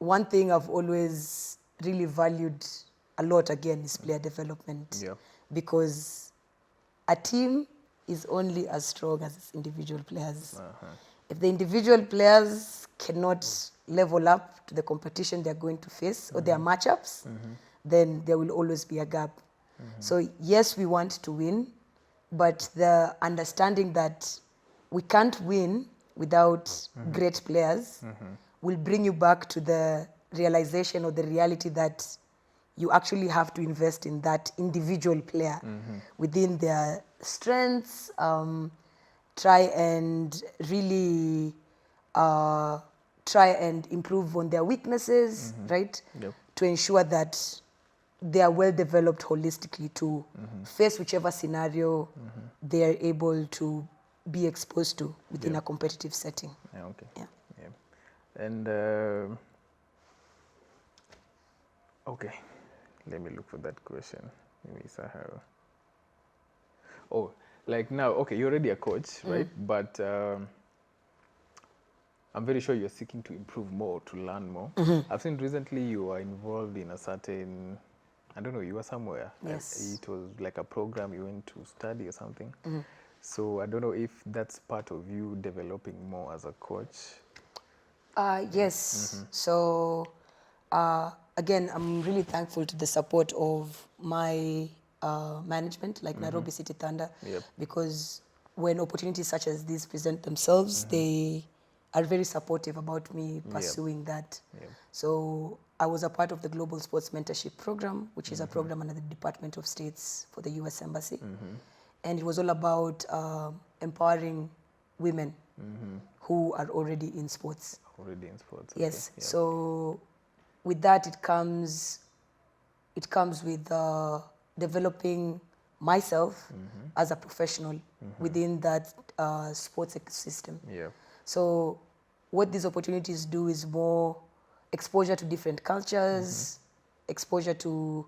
one thing I've always really valued a lot, again, is player development. Yeah. Because a team is only as strong as its individual players. If the individual players cannot level up to the competition they're going to face or their matchups, then there will always be a gap. So yes, we want to win, but the understanding that we can't win without great players will bring you back to the realization or the reality that you actually have to invest in that individual player within their strengths, try and really try and improve on their weaknesses, right? Yep. To ensure that they are well developed holistically to face whichever scenario they are able to be exposed to within a competitive setting. Yeah, okay. Yeah. Yeah. And okay, let me look for that question. Maybe somehow. Oh, like now, okay, you're already a coach, right? But I'm very sure you're seeking to improve more, to learn more. I've seen recently you were involved in a certain, I don't know, you were somewhere. Yes. It was like a program you went to study or something. So I don't know if that's part of you developing more as a coach. Yes. So, again, I'm really thankful to the support of my management, like Nairobi City Thunder, Yep. because when opportunities such as these present themselves, they are very supportive about me pursuing that. Yep. So I was a part of the Global Sports Mentorship Program, which is a program under the Department of States for the U.S. Embassy. And it was all about empowering women who are already in sports. Already in sports. Yes. Okay. Yep. So with that, it comes with developing myself as a professional within that sports ecosystem. Yeah. So what these opportunities do is more exposure to different cultures, exposure to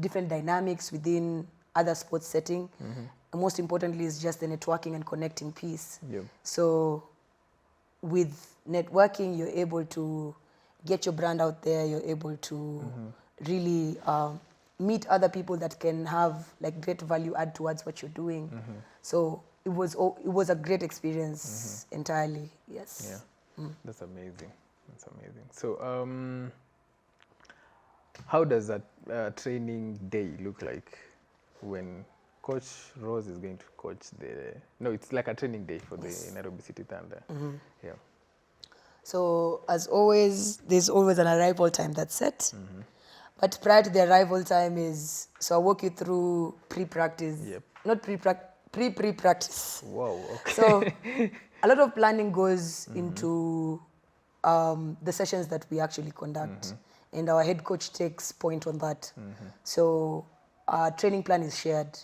different dynamics within other sports setting. And most importantly is just the networking and connecting piece. Yep. So with networking, you're able to get your brand out there, you're able to really meet other people that can have like great value add towards what you're doing. So it was a great experience entirely. Yes. Yeah. That's amazing. That's amazing. So how does that training day look like when Coach Rose is going to coach no, it's like a training day for the Nairobi City Thunder. Yeah. So as always, there's always an arrival time that's set. But prior to the arrival time so I'll walk you through pre-practice. Yep. Not pre-practice. Wow, okay. So a lot of planning goes into the sessions that we actually conduct. And our head coach takes point on that. So our training plan is shared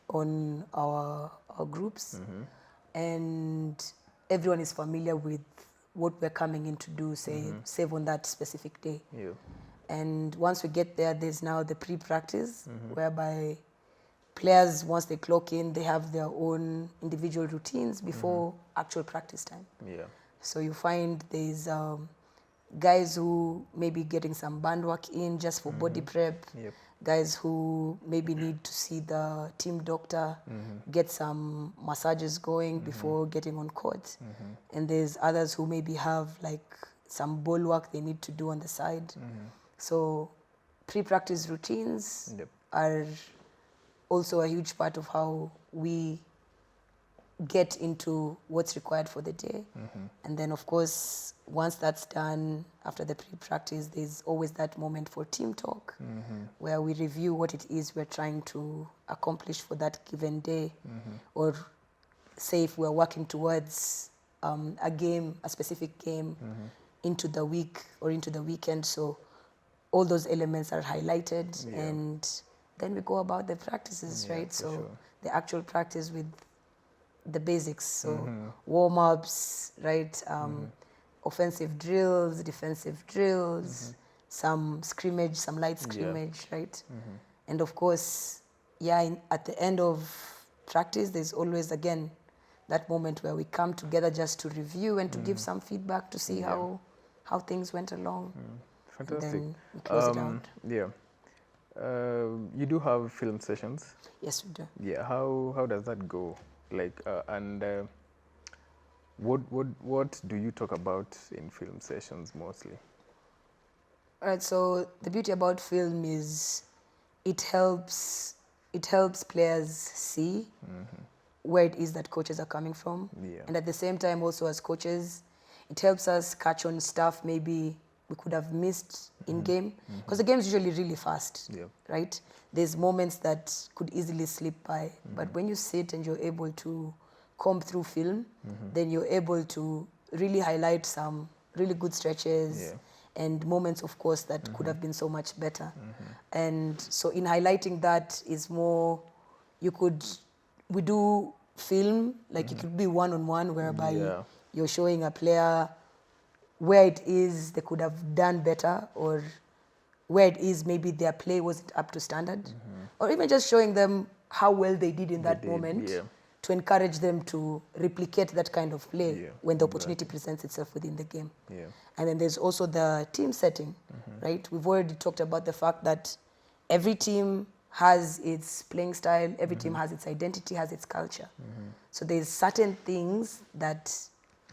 on our groups. And everyone is familiar with what we're coming in to do, save on that specific day. Yeah. And once we get there, there's now the pre-practice, whereby players, once they clock in, they have their own individual routines before actual practice time. Yeah. So you find there's guys who may be getting some band work in just for body prep, Yep. guys who maybe need to see the team doctor, get some massages going before getting on court. And there's others who maybe have like some ball work they need to do on the side. So pre-practice routines are also a huge part of how we get into what's required for the day. And then of course, once that's done, after the pre-practice, there's always that moment for team talk, where we review what it is we're trying to accomplish for that given day, or say if we're working towards a specific game into the week or into the weekend. So all those elements are highlighted, and then we go about the practices, right? So the actual practice with the basics, so warm-ups, right? Offensive drills, defensive drills, some scrimmage, some light scrimmage, right? And of course, at the end of practice, there's always, again, that moment where we come together just to review and to give some feedback to see how how things went along. Fantastic. And then we close it out. Yeah. You do have film sessions. Yes, we do. Yeah. How does that go? Like, what do you talk about in film sessions mostly? All right. So the beauty about film is it helps players see where it is that coaches are coming from, and at the same time also as coaches, it helps us catch on stuff maybe we could have missed in game, because the game is usually really fast, right? There's moments that could easily slip by, but when you sit and you're able to comb through film, then you're able to really highlight some really good stretches and moments, of course, that could have been so much better. And so in highlighting that is more, we do film, like it could be one-on-one, whereby you're showing a player where it is they could have done better, or where it is maybe their play wasn't up to standard, or even just showing them how well they did in that moment to encourage them to replicate that kind of play when the opportunity presents itself within the game. And then there's also the team setting, right? We've already talked about the fact that every team has its playing style, every team has its identity, has its culture. So there's certain things that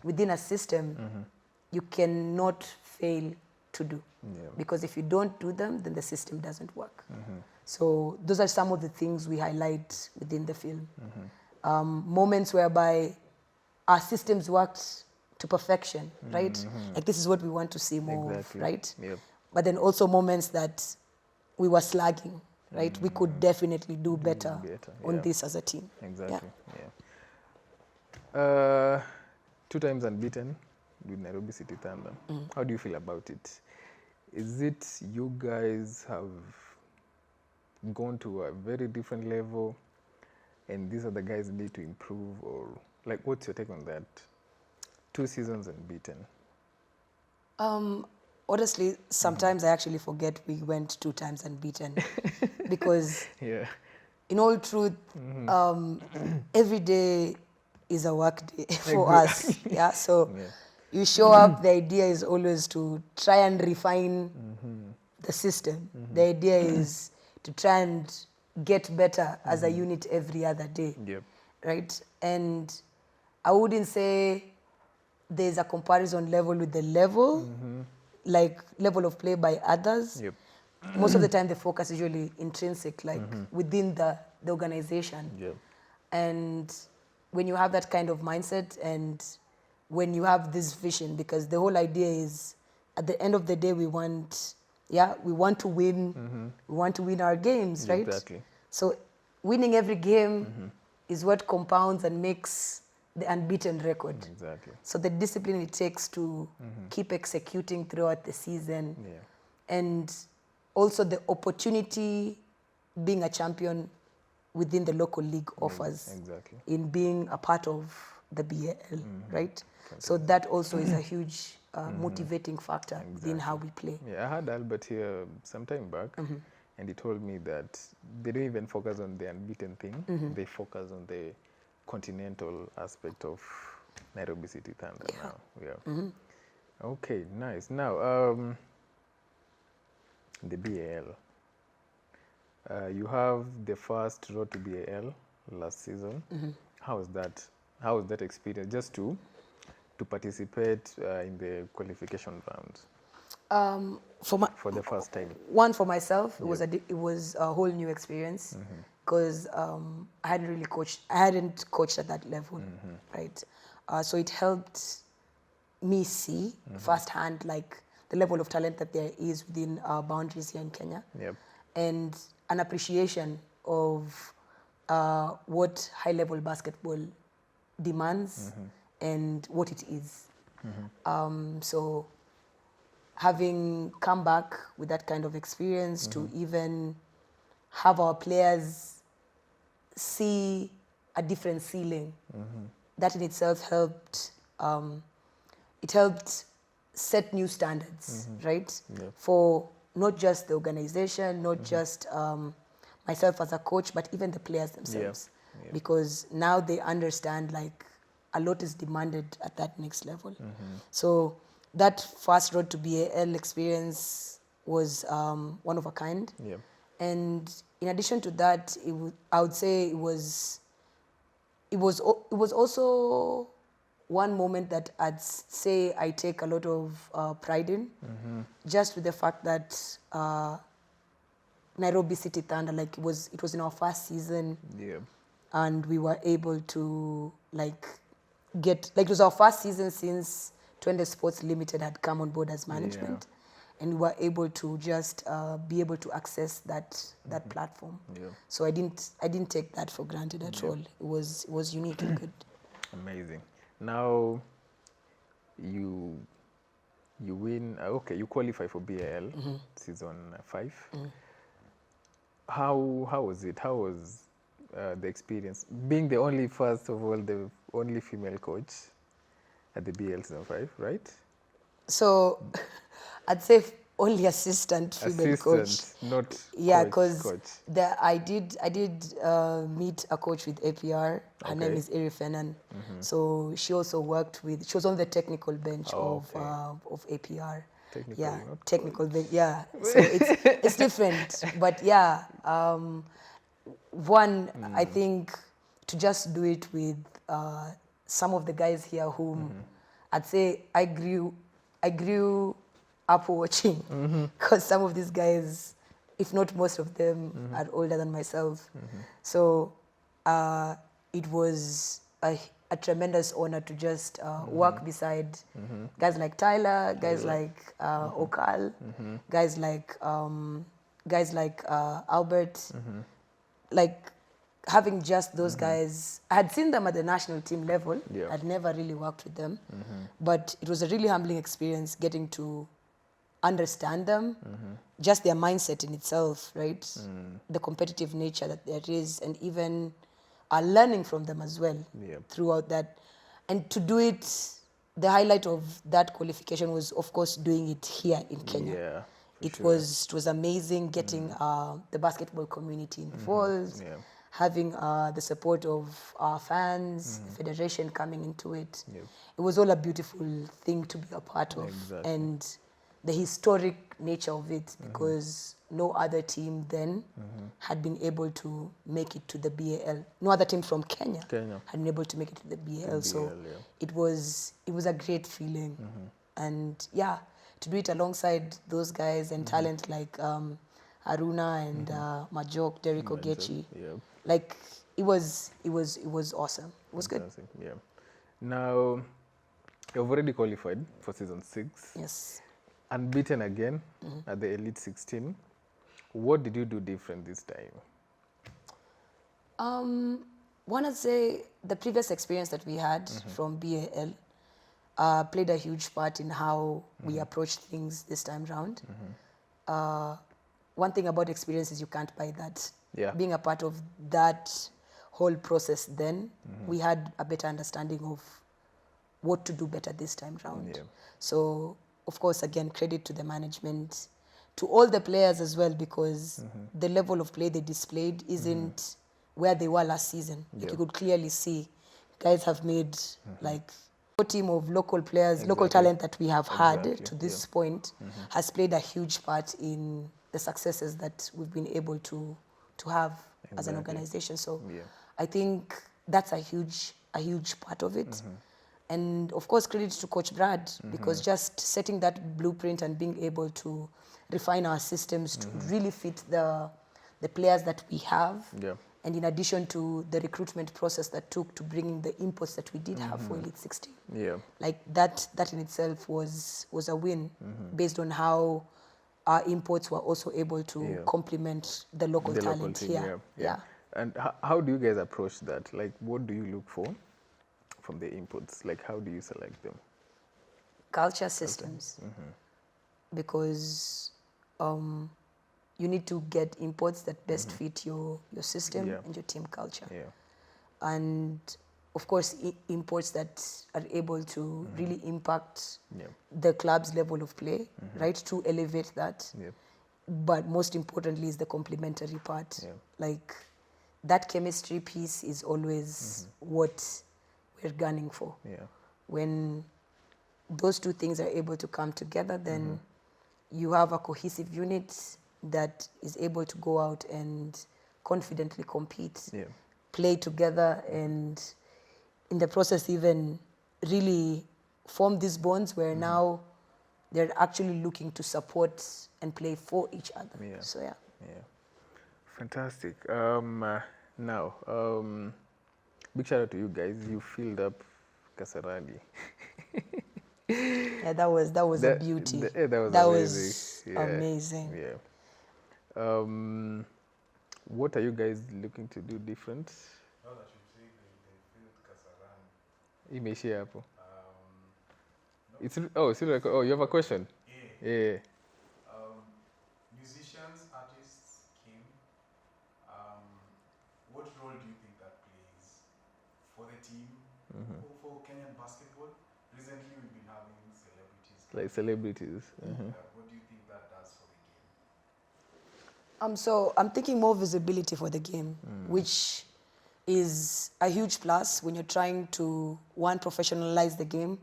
within a system you cannot fail to do. Because if you don't do them, then the system doesn't work. So those are some of the things we highlight within the film. Moments whereby our systems worked to perfection, right? Like this is what we want to see more of, right? But then also moments that we were slagging, right? We could definitely do better on this as a team. Exactly. 2 times unbeaten with Nairobi City Thunder. How do you feel about it? Is it you guys have gone to a very different level and these are the guys need to improve, or like what's your take on that? 2 seasons unbeaten. Honestly, sometimes I actually forget we went 2 times unbeaten because in all truth, every day is a work day for us. So you show up, the idea is always to try and refine the system. The idea is to try and get better as a unit every other day, right? And I wouldn't say there's a comparison level with the level, like level of play by others. Most of the time the focus is usually intrinsic, like within the organization. And when you have that kind of mindset and when you have this vision, because the whole idea is at the end of the day we want to win, we want to win our games, right? Exactly. So winning every game is what compounds and makes the unbeaten record. Exactly. So the discipline it takes to keep executing throughout the season, and also the opportunity being a champion within the local league offers in being a part of the BAL, right? So that also is a huge motivating factor in how we play. I had Albert here some time back, and he told me that they don't even focus on the unbeaten thing. They focus on the continental aspect of Nairobi City Thunder now. Okay, nice. Now, the BAL. You have the first road to BAL last season. How was that? How was that experience? Just to participate in the qualification rounds for the first time. One, for myself, it was a whole new experience because I hadn't coached at that level, right? So it helped me see firsthand like the level of talent that there is within our boundaries here in Kenya, and an appreciation of what high-level basketball demands and what it is. So having come back with that kind of experience to even have our players see a different ceiling, that in itself helped. It helped set new standards, right? For not just the organization, not just myself as a coach, but even the players themselves. Because now they understand like a lot is demanded at that next level. So that first road to BAL experience was one of a kind. Yeah. And in addition to that, I would say it was also one moment that I'd say I take a lot of pride in, just with the fact that Nairobi City Thunder, like it was in our first season, and we were able to it was our first season since TNSSP Limited had come on board as management, and we were able to just be able to access that platform. So I didn't take that for granted at all. It was unique and good. Amazing. Now you win. Okay, you qualify for BAL season 5. How was it? How was the experience being the only the only female coach at the BAL season 5, right? So I'd say only assistant female coach. Not because I did meet a coach with APR. Her name is Eri Fenan. So she also she was on the technical bench of APR. Technical bench. Yeah, so it's different, but I think to just do it with some of the guys here whom I'd say I grew up watching, because some of these guys, if not most of them, are older than myself. So it was a tremendous honor to just work beside guys like Tyler, guys like Okal, guys like Albert, like having just those guys. I had seen them at the national team level. I'd never really worked with them, but it was a really humbling experience getting to understand them, just their mindset in itself, right? The competitive nature that there is, and even learning from them as well throughout that. And to do it, the highlight of that qualification was, of course, doing it here in Kenya. It was amazing getting the basketball community involved, having the support of our fans, the federation coming into it. It was all a beautiful thing to be a part of. And the historic nature of it, because no other team then had been able to make it to the BAL. No other team from Kenya had been able to make it to the BAL. So it was a great feeling. And to do it alongside those guys and talent like Haruna and Majok, Derek Ogechi, like it was awesome. It was good. Now you've already qualified for season 6. Yes. Unbeaten again at the Elite 16. What did you do different this time? One, I'd say the previous experience that we had from BAL played a huge part in how we approached things this time round. One thing about experience is you can't buy that. Being a part of that whole process then, we had a better understanding of what to do better this time round. So, of course, again, credit to the management, to all the players as well, because the level of play they displayed isn't where they were last season. Like you could clearly see, guys have made like a team of local players, local talent that we have had to this point has played a huge part in the successes that we've been able to have as an organization. So I think that's a huge part of it. And of course, credit to Coach Brad, because just setting that blueprint and being able to refine our systems to really fit the players that we have. And in addition to the recruitment process that took to bringing the inputs that we did have for Elite 16. Like that in itself was a win based on how our imports were also able to complement the local talent here. And how do you guys approach that? Like, what do you look for from the inputs? Like, how do you select them? Culture systems. Because you need to get inputs that best fit your system and your team culture. And of course, imports that are able to really impact the club's level of play, right, to elevate that. But most importantly is the complementary part. Like that chemistry piece is always what we're gunning for. When those two things are able to come together, then you have a cohesive unit that is able to go out and confidently compete, play together, and in the process even really form these bonds where now they're actually looking to support and play for each other. So yeah. Fantastic. Now, big shout out to you guys. You filled up Kasarani. Yeah, that was a beauty. That was amazing. Amazing. What are you guys looking to do different? Now that you say they filled Kasarani. Imeishia hapo. No. It's you have a question? Yeah. Musicians, artists came. What role do you think that plays for the team, for Kenyan basketball? Recently, we've been having celebrities. Like celebrities. What do you think that does for the game? So I'm thinking more visibility for the game, which is a huge plus when you're trying to, one, professionalize the game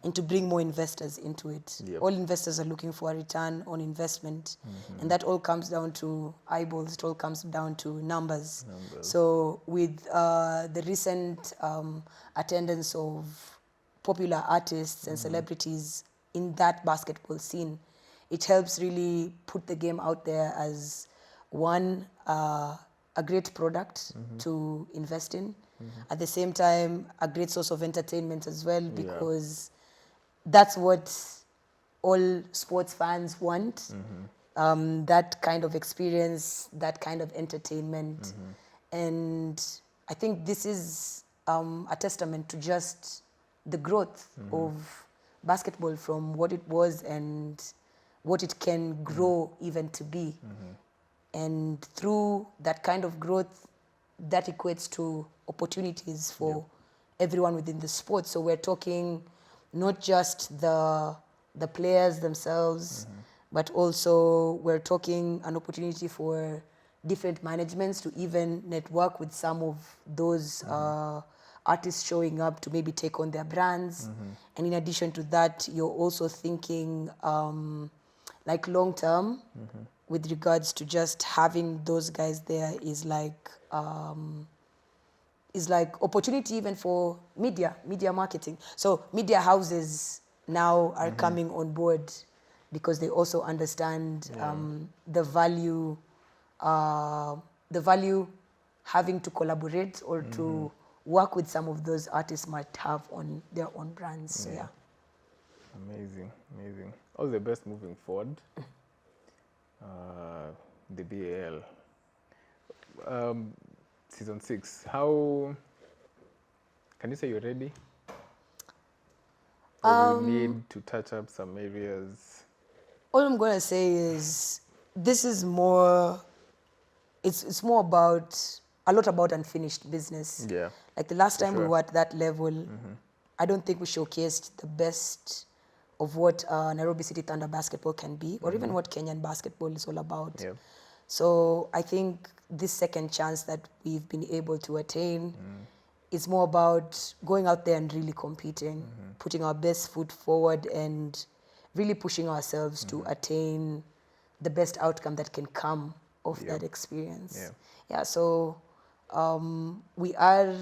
and to bring more investors into it. All investors are looking for a return on investment, and that all comes down to eyeballs, it all comes down to numbers. So with the recent attendance of popular artists and celebrities in that basketball scene, it helps really put the game out there as one, a great product to invest in. At the same time, a great source of entertainment as well, because that's what all sports fans want. That kind of experience, that kind of entertainment. And I think this is a testament to just the growth of basketball from what it was and what it can grow even to be. And through that kind of growth, that equates to opportunities for everyone within the sport. So we're talking not just the players themselves, but also we're talking an opportunity for different managements to even network with some of those artists showing up to maybe take on their brands. And in addition to that, you're also thinking like long term, with regards to just having those guys there is like opportunity even for media marketing. So media houses now are coming on board because they also understand the value having to collaborate or to work with some of those artists might have on their own brands. So yeah. Amazing. All the best moving forward. The BAL. Season 6. How can you say you're ready? Or you need to touch up some areas? All I'm gonna say is this is more. It's more about a lot about unfinished business. Yeah. Like the last time we were at that level, I don't think we showcased the best of what Nairobi City Thunder basketball can be, or even what Kenyan basketball is all about. So I think this second chance that we've been able to attain is more about going out there and really competing, putting our best foot forward and really pushing ourselves to attain the best outcome that can come of that experience. So we are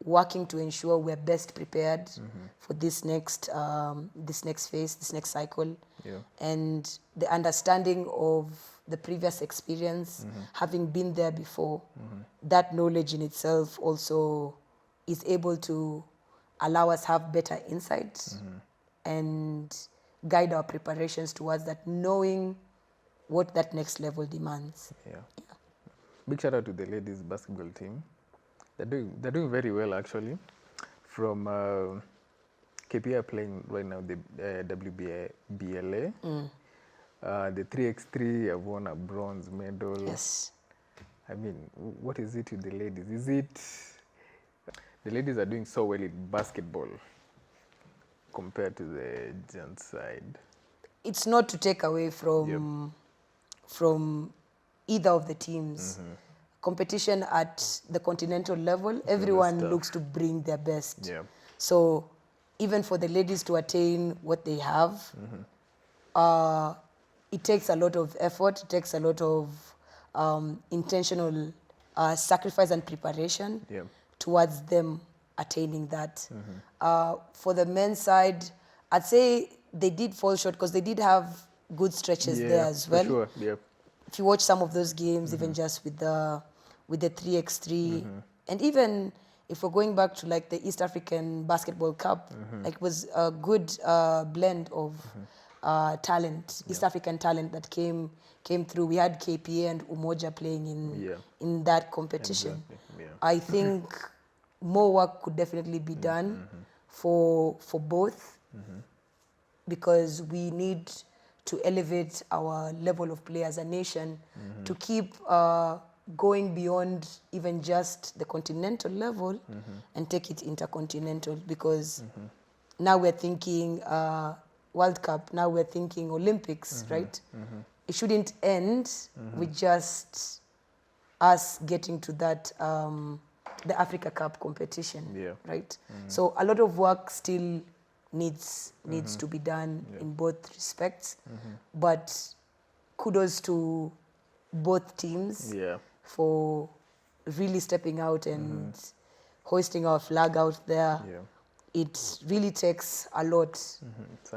working to ensure we're best prepared for this next phase, this next cycle. And the understanding of the previous experience, having been there before, that knowledge in itself also is able to allow us have better insight and guide our preparations towards that, knowing what that next level demands. Big shout out to the ladies basketball team. They're doing very well actually. From KPI playing right now the WBLA. The 3x3 have won a bronze medal. Yes. I mean, what is it with the ladies? Is it the ladies are doing so well in basketball compared to the gents side? It's not to take away from either of the teams. Competition at the continental level, everyone looks to bring their best. So even for the ladies to attain what they have, it takes a lot of effort, it takes a lot of intentional sacrifice and preparation Yeah. towards them attaining that. For the men's side, I'd say they did fall short because they did have good stretches there as well. For sure. Yeah. If you watch some of those games, even just with the 3x3, and even if we're going back to like the East African Basketball Cup, like it was a good blend of talent, East African talent that came through. We had KPA and Umoja playing in that competition. Exactly. Yeah. I think more work could definitely be done for both, because we need to elevate our level of play as a nation to keep going beyond even just the continental level and take it intercontinental, because now we're thinking World Cup, now we're thinking Olympics, right? It shouldn't end with just us getting to that the Africa Cup competition, right? So a lot of work still needs to be done in both respects, but kudos to both teams for really stepping out and hoisting our flag out there. It really takes a lot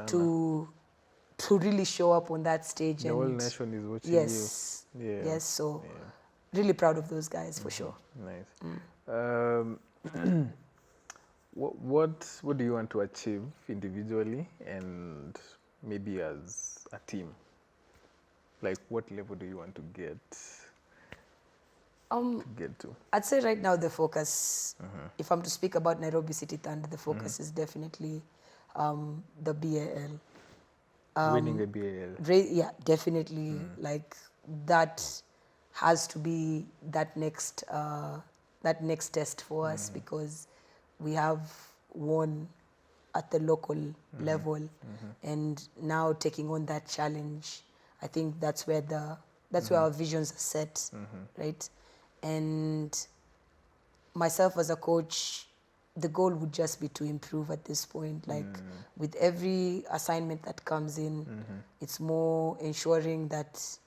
to really show up on that stage. The and whole nation is watching you. Yes, so really proud of those guys for sure. Nice. What do you want to achieve individually and maybe as a team? Like, what level do you want to get to? I'd say right now the focus, if I'm to speak about Nairobi City Thunder, the focus is definitely the BAL. Winning the BAL. Yeah, definitely. Like that has to be that next test for us, because we have won at the local level, and now taking on that challenge, I think that's where where our visions are set, right? And myself as a coach, the goal would just be to improve at this point. Like with every assignment that comes in, it's more ensuring that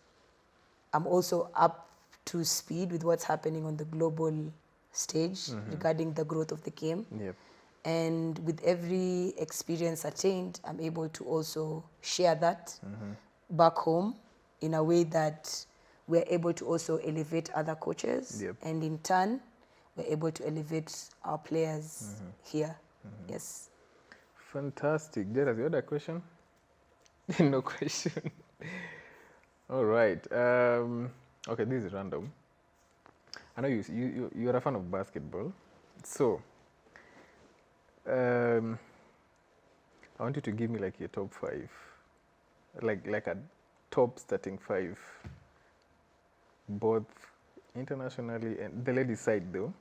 I'm also up to speed with what's happening on the global stage regarding the growth of the game. And with every experience attained, I'm able to also share that back home in a way that we're able to also elevate other coaches, and in turn, we're able to elevate our players here. Yes. Fantastic. Jared, you had a question? No question. All right. Okay, this is random. I know you're a fan of basketball, so I want you to give me like your top 5, like a top starting 5, both internationally and the ladies' side though.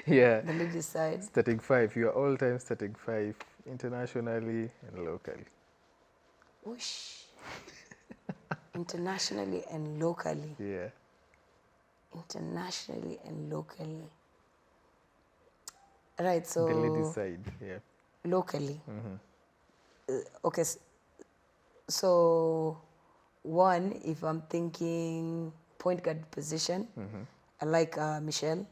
Yeah. The ladies' side. Starting 5, your all-time starting 5, internationally and locally. Whoosh. Internationally and locally. Yeah. Internationally and locally. Right, so... The ladies' side, yeah. Locally. Okay, so one, if I'm thinking point guard position, I like Mshilla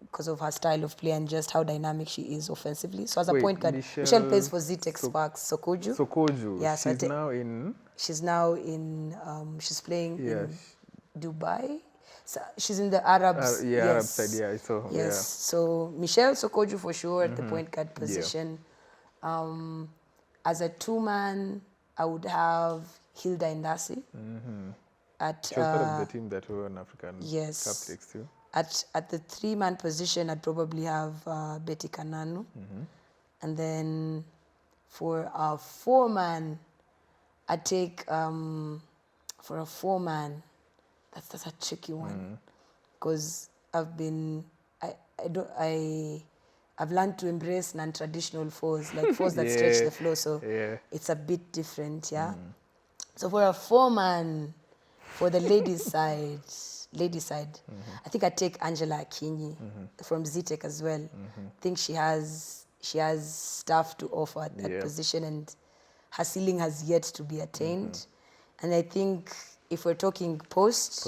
because of her style of play and just how dynamic she is offensively. So as a point guard, Mshilla plays for Zitex Sparks Sokoju. Sokoju. Yeah, she's now in... she's playing in Dubai. So she's in the Arabs. Arab side, yeah. So, yes. So Mshilla Sokoju for sure at the point guard position. As a two-man, I would have Hilda Indasi. She was part of the team that won African Cup Leagues too. At the three-man position, I'd probably have Betty Kananu. And then for a four-man, I'd take, for a four-man, that's a tricky one. Because I've learned to embrace non-traditional fours, like fours that stretch the floor, so it's a bit different, yeah? So for a four-man, for the ladies' side, lady side, I think I'd take Angela Akinyi from ZTech as well. I think she has stuff to offer at that position, and her ceiling has yet to be attained. And I think if we're talking post.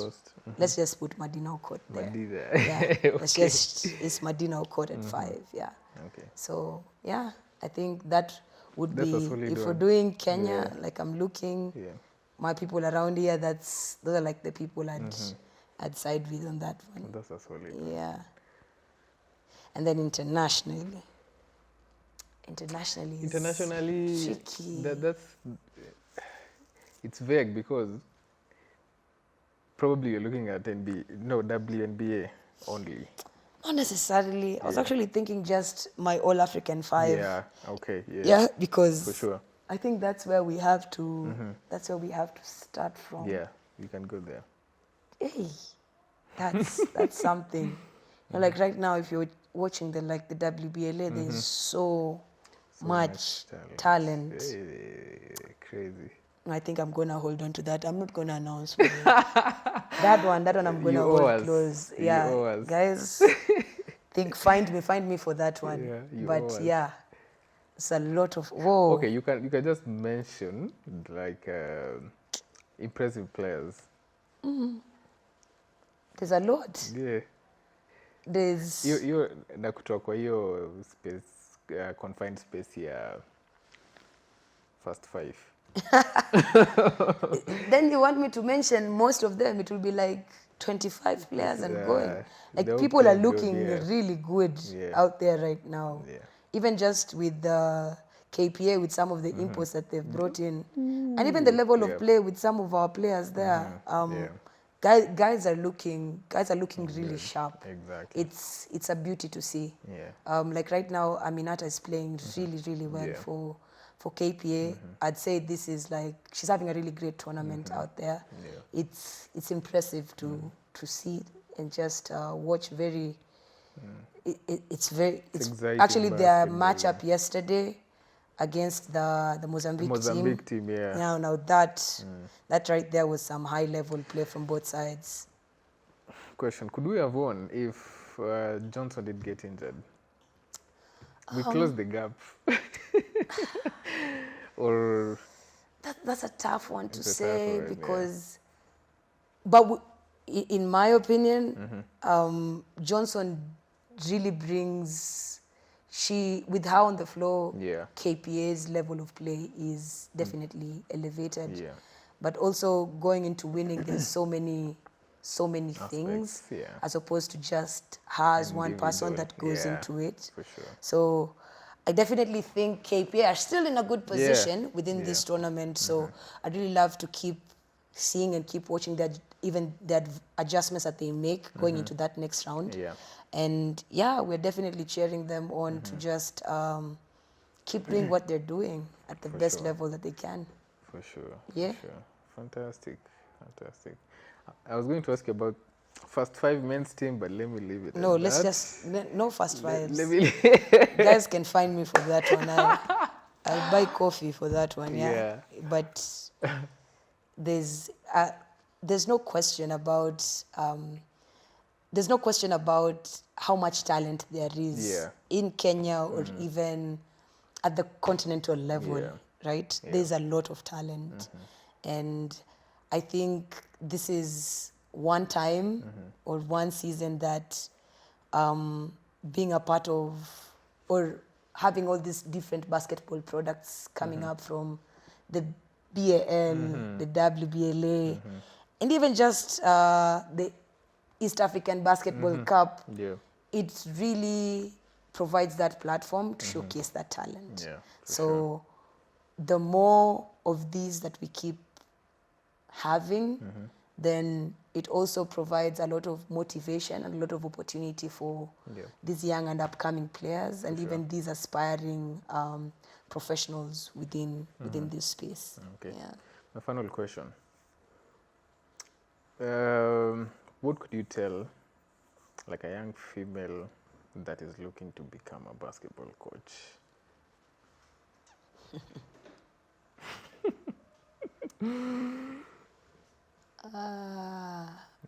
Let's just put Madina Okot there. Yeah, let's just, it's Madina Okot at 5, yeah. Okay. So, yeah, I think that would That's a be, solid if we're one. doing Kenya, like I'm looking, my people around here, those are like the people I'd side with on that one. That's a solid. Yeah. And then internationally is tricky. That's it's vague because probably you're looking at WNBA only. Not necessarily. I was actually thinking just my All African 5. Yeah. Okay. Yeah. Yeah, because for sure. I think that's where we have to. That's where we have to start from. Yeah, you can go there. Hey, that's something. You know, like right now, if you're watching the WBLA, there's so much talent. Crazy. I think I'm gonna hold on to that. I'm not gonna announce that one. I'm gonna hold close. Yeah, guys, find me for that one. Yeah, but yeah, it's a lot of whoa. Okay, you can just mention like impressive players. There's a lot. Yeah. There's you na kutoka kwa hiyo space confined space ya first 5. Then you want me to mention most of them? It will be like 25 players and going. Like people are looking really good out there right now. Yeah. Even just with the KPA, with some of the imports that they've brought in, and even the level of play with some of our players there. Guys are looking really sharp. Exactly. It's a beauty to see. Yeah. Like right now, Aminata is playing really well for KPA. I'd say this is like, she's having a really great tournament out there. Yeah. It's impressive to see and just watch. It's actually their matchup yesterday against the Mozambique team. Yeah. Now that right there was some high level play from both sides. Question: could we have won if Johnson did get injured? We closed the gap. Or that's a tough one to say because, but in my opinion, Johnson really brings, with her on the floor, KPA's level of play is definitely elevated. Yeah. But also going into winning, there's so many things as opposed to just her as one person that goes into it. For sure. So I definitely think KPA are still in a good position within this tournament. So I'd really love to keep seeing and keep watching the adjustments that they make going into that next round. Yeah. And yeah, we're definitely cheering them on to just keep doing what they're doing at the best level that they can. For sure. Yeah. For sure. Fantastic. I was going to ask you about first 5 men's team, but let me leave it. No, let's just no first 5s. Guys can find me for that one. I'll buy coffee for that one. Yeah. But there's no question about how much talent there is in Kenya or even at the continental level, right? Yeah. There's a lot of talent. And I think this is one time or one season that being a part of or having all these different basketball products coming up from the BAL, the WBLA, and even just the East African Basketball Cup, it really provides that platform to showcase that talent. Yeah, so the more of these that we keep having, then it also provides a lot of motivation and a lot of opportunity for these young and upcoming players and even these aspiring professionals within this space. Okay. Yeah. My final question. What could you tell like a young female that is looking to become a basketball coach?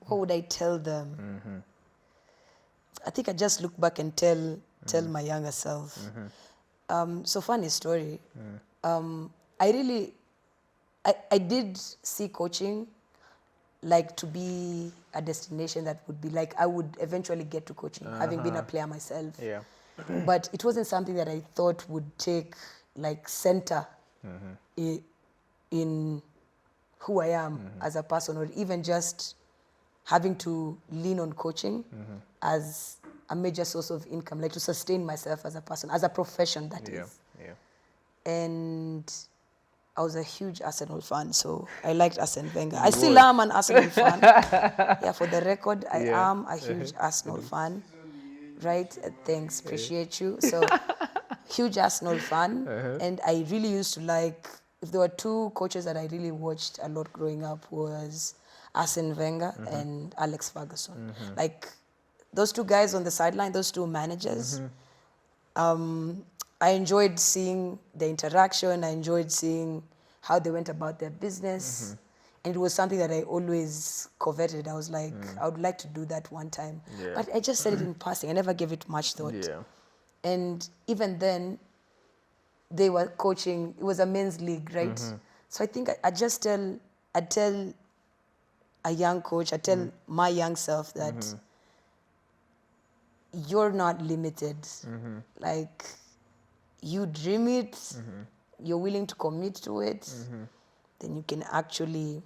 what would I tell them? I think I just look back and tell my younger self. So funny story. I did see coaching like to be a destination that would be like I would eventually get to coaching, having been a player myself. Yeah. But it wasn't something that I thought would take like center in who I am as a person, or even just having to lean on coaching as a major source of income, like to sustain myself as a person, as a profession, that is. Yeah. And I was a huge Arsenal fan, so I liked Arsene Wenger. I still am an Arsenal fan. Yeah, for the record, I am a huge Arsenal fan. Right? Thanks, appreciate you. So, huge Arsenal fan. And I really used to like, if there were two coaches that I really watched a lot growing up, was Arsene Wenger and Alex Ferguson. Like, those two guys on the sideline, those two managers, I enjoyed seeing the interaction. I enjoyed seeing how they went about their business. And it was something that I always coveted. I was like, I would like to do that one time. Yeah. But I just said it in passing. I never gave it much thought. Yeah. And even then, they were coaching. It was a men's league, right? So I think I'd tell a young coach, I tell my young self that you're not limited. Like, you dream it, you're willing to commit to it, then you can actually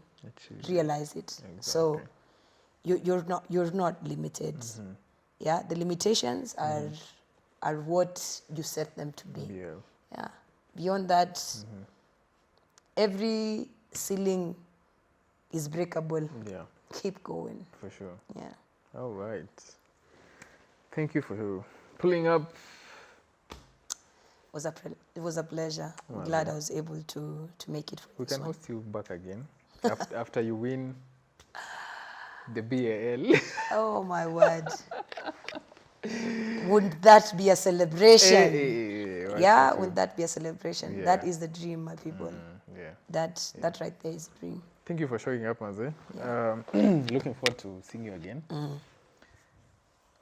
realize it. Exactly. So you're not limited. Yeah, the limitations are what you set them to be. Yeah. Beyond that, every ceiling is breakable. Yeah. Keep going. For sure. Yeah. All right. Thank you for pulling up. It was a pleasure. I'm glad I was able to make it for We this can one. host you back again after you win the BAL. Oh my word. Would that be a celebration? Yeah, would that be a celebration? Yeah. That is the dream, my people. Yeah. That right there is the dream. Thank you for showing up, Maze. Looking forward to seeing you again.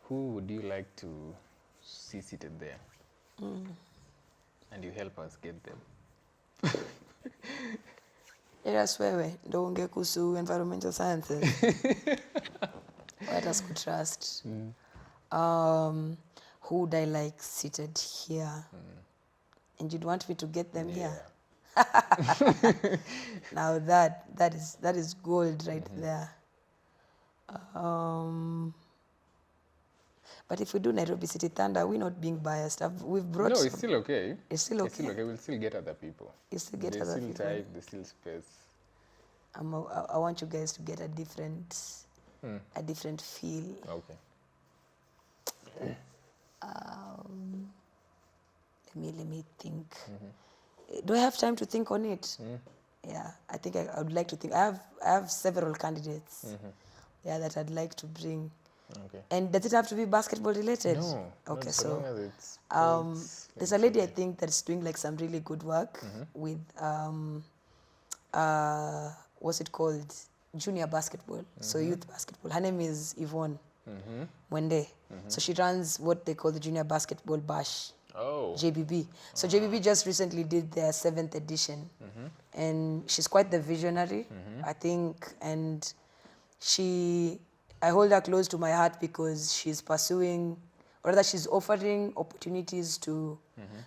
Who would you like to see seated there? And you help us get them. Yes, wewe ndo ungekuhusu environmental sciences. Let us could trust. Who would I like seated here? And you'd want me to get them here? Now that is gold right there. But if we do Nairobi City Thunder, we're not being biased. We've brought. No, it's still okay. It's still okay. It's still okay. We'll still get other people. You still get There's other still people. time. There's still space. I want you guys to get a different feel. Okay. Let me think. Do I have time to think on it? Yeah, I think I would like to think. I have several candidates. Yeah, that I'd like to bring. Okay. And does it have to be basketball related? No. Okay, not so long as it's there's a lady I think that's doing like some really good work with what's it called? Junior basketball. So youth basketball. Her name is Yvonne Mwende. So she runs what they call the Junior Basketball Bash. Oh. JBB. So JBB just recently did their 7th edition. And she's quite the visionary, I think. And I hold her close to my heart because she's pursuing, or rather she's offering opportunities to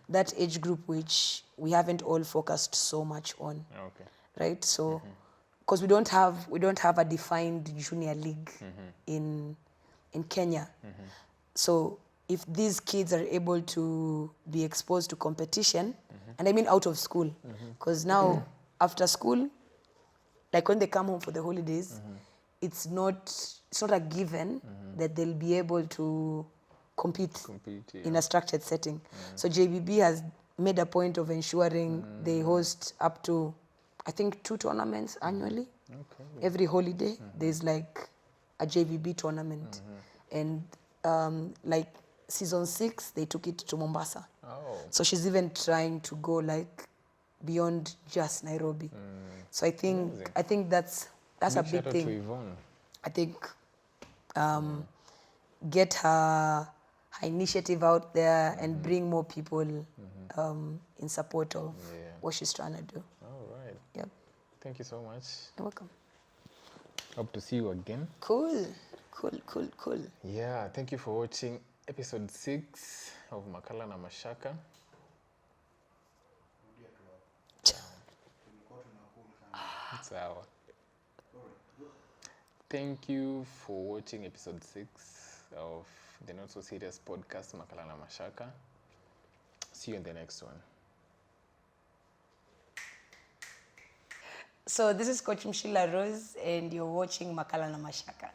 that age group which we haven't all focused so much on. Okay. Right? So, because we don't have a defined junior league in Kenya. So if these kids are able to be exposed to competition, and I mean out of school, because now after school, like when they come home for the holidays, it's not a given that they'll be able to compete in a structured setting. So JBB has made a point of ensuring they host up to, I think, 2 tournaments annually. Okay. Every holiday, there's like a JBB tournament. And like season 6, they took it to Mombasa. Oh. So she's even trying to go like beyond just Nairobi. So I think that's a big Shout out thing. to Yvonne. I think get her initiative out there and bring more people in support of what she's trying to do. All right. Yep. Thank you so much. You're welcome. Hope to see you again. Cool. Yeah, thank you for watching episode 6 of Makala na Mashaka. Sawa. Thank you for watching episode 6 of the Not So Serious podcast, Makala na Mashaka. See you in the next one. So this is Coach Mshilla Rose, and you're watching Makala na Mashaka.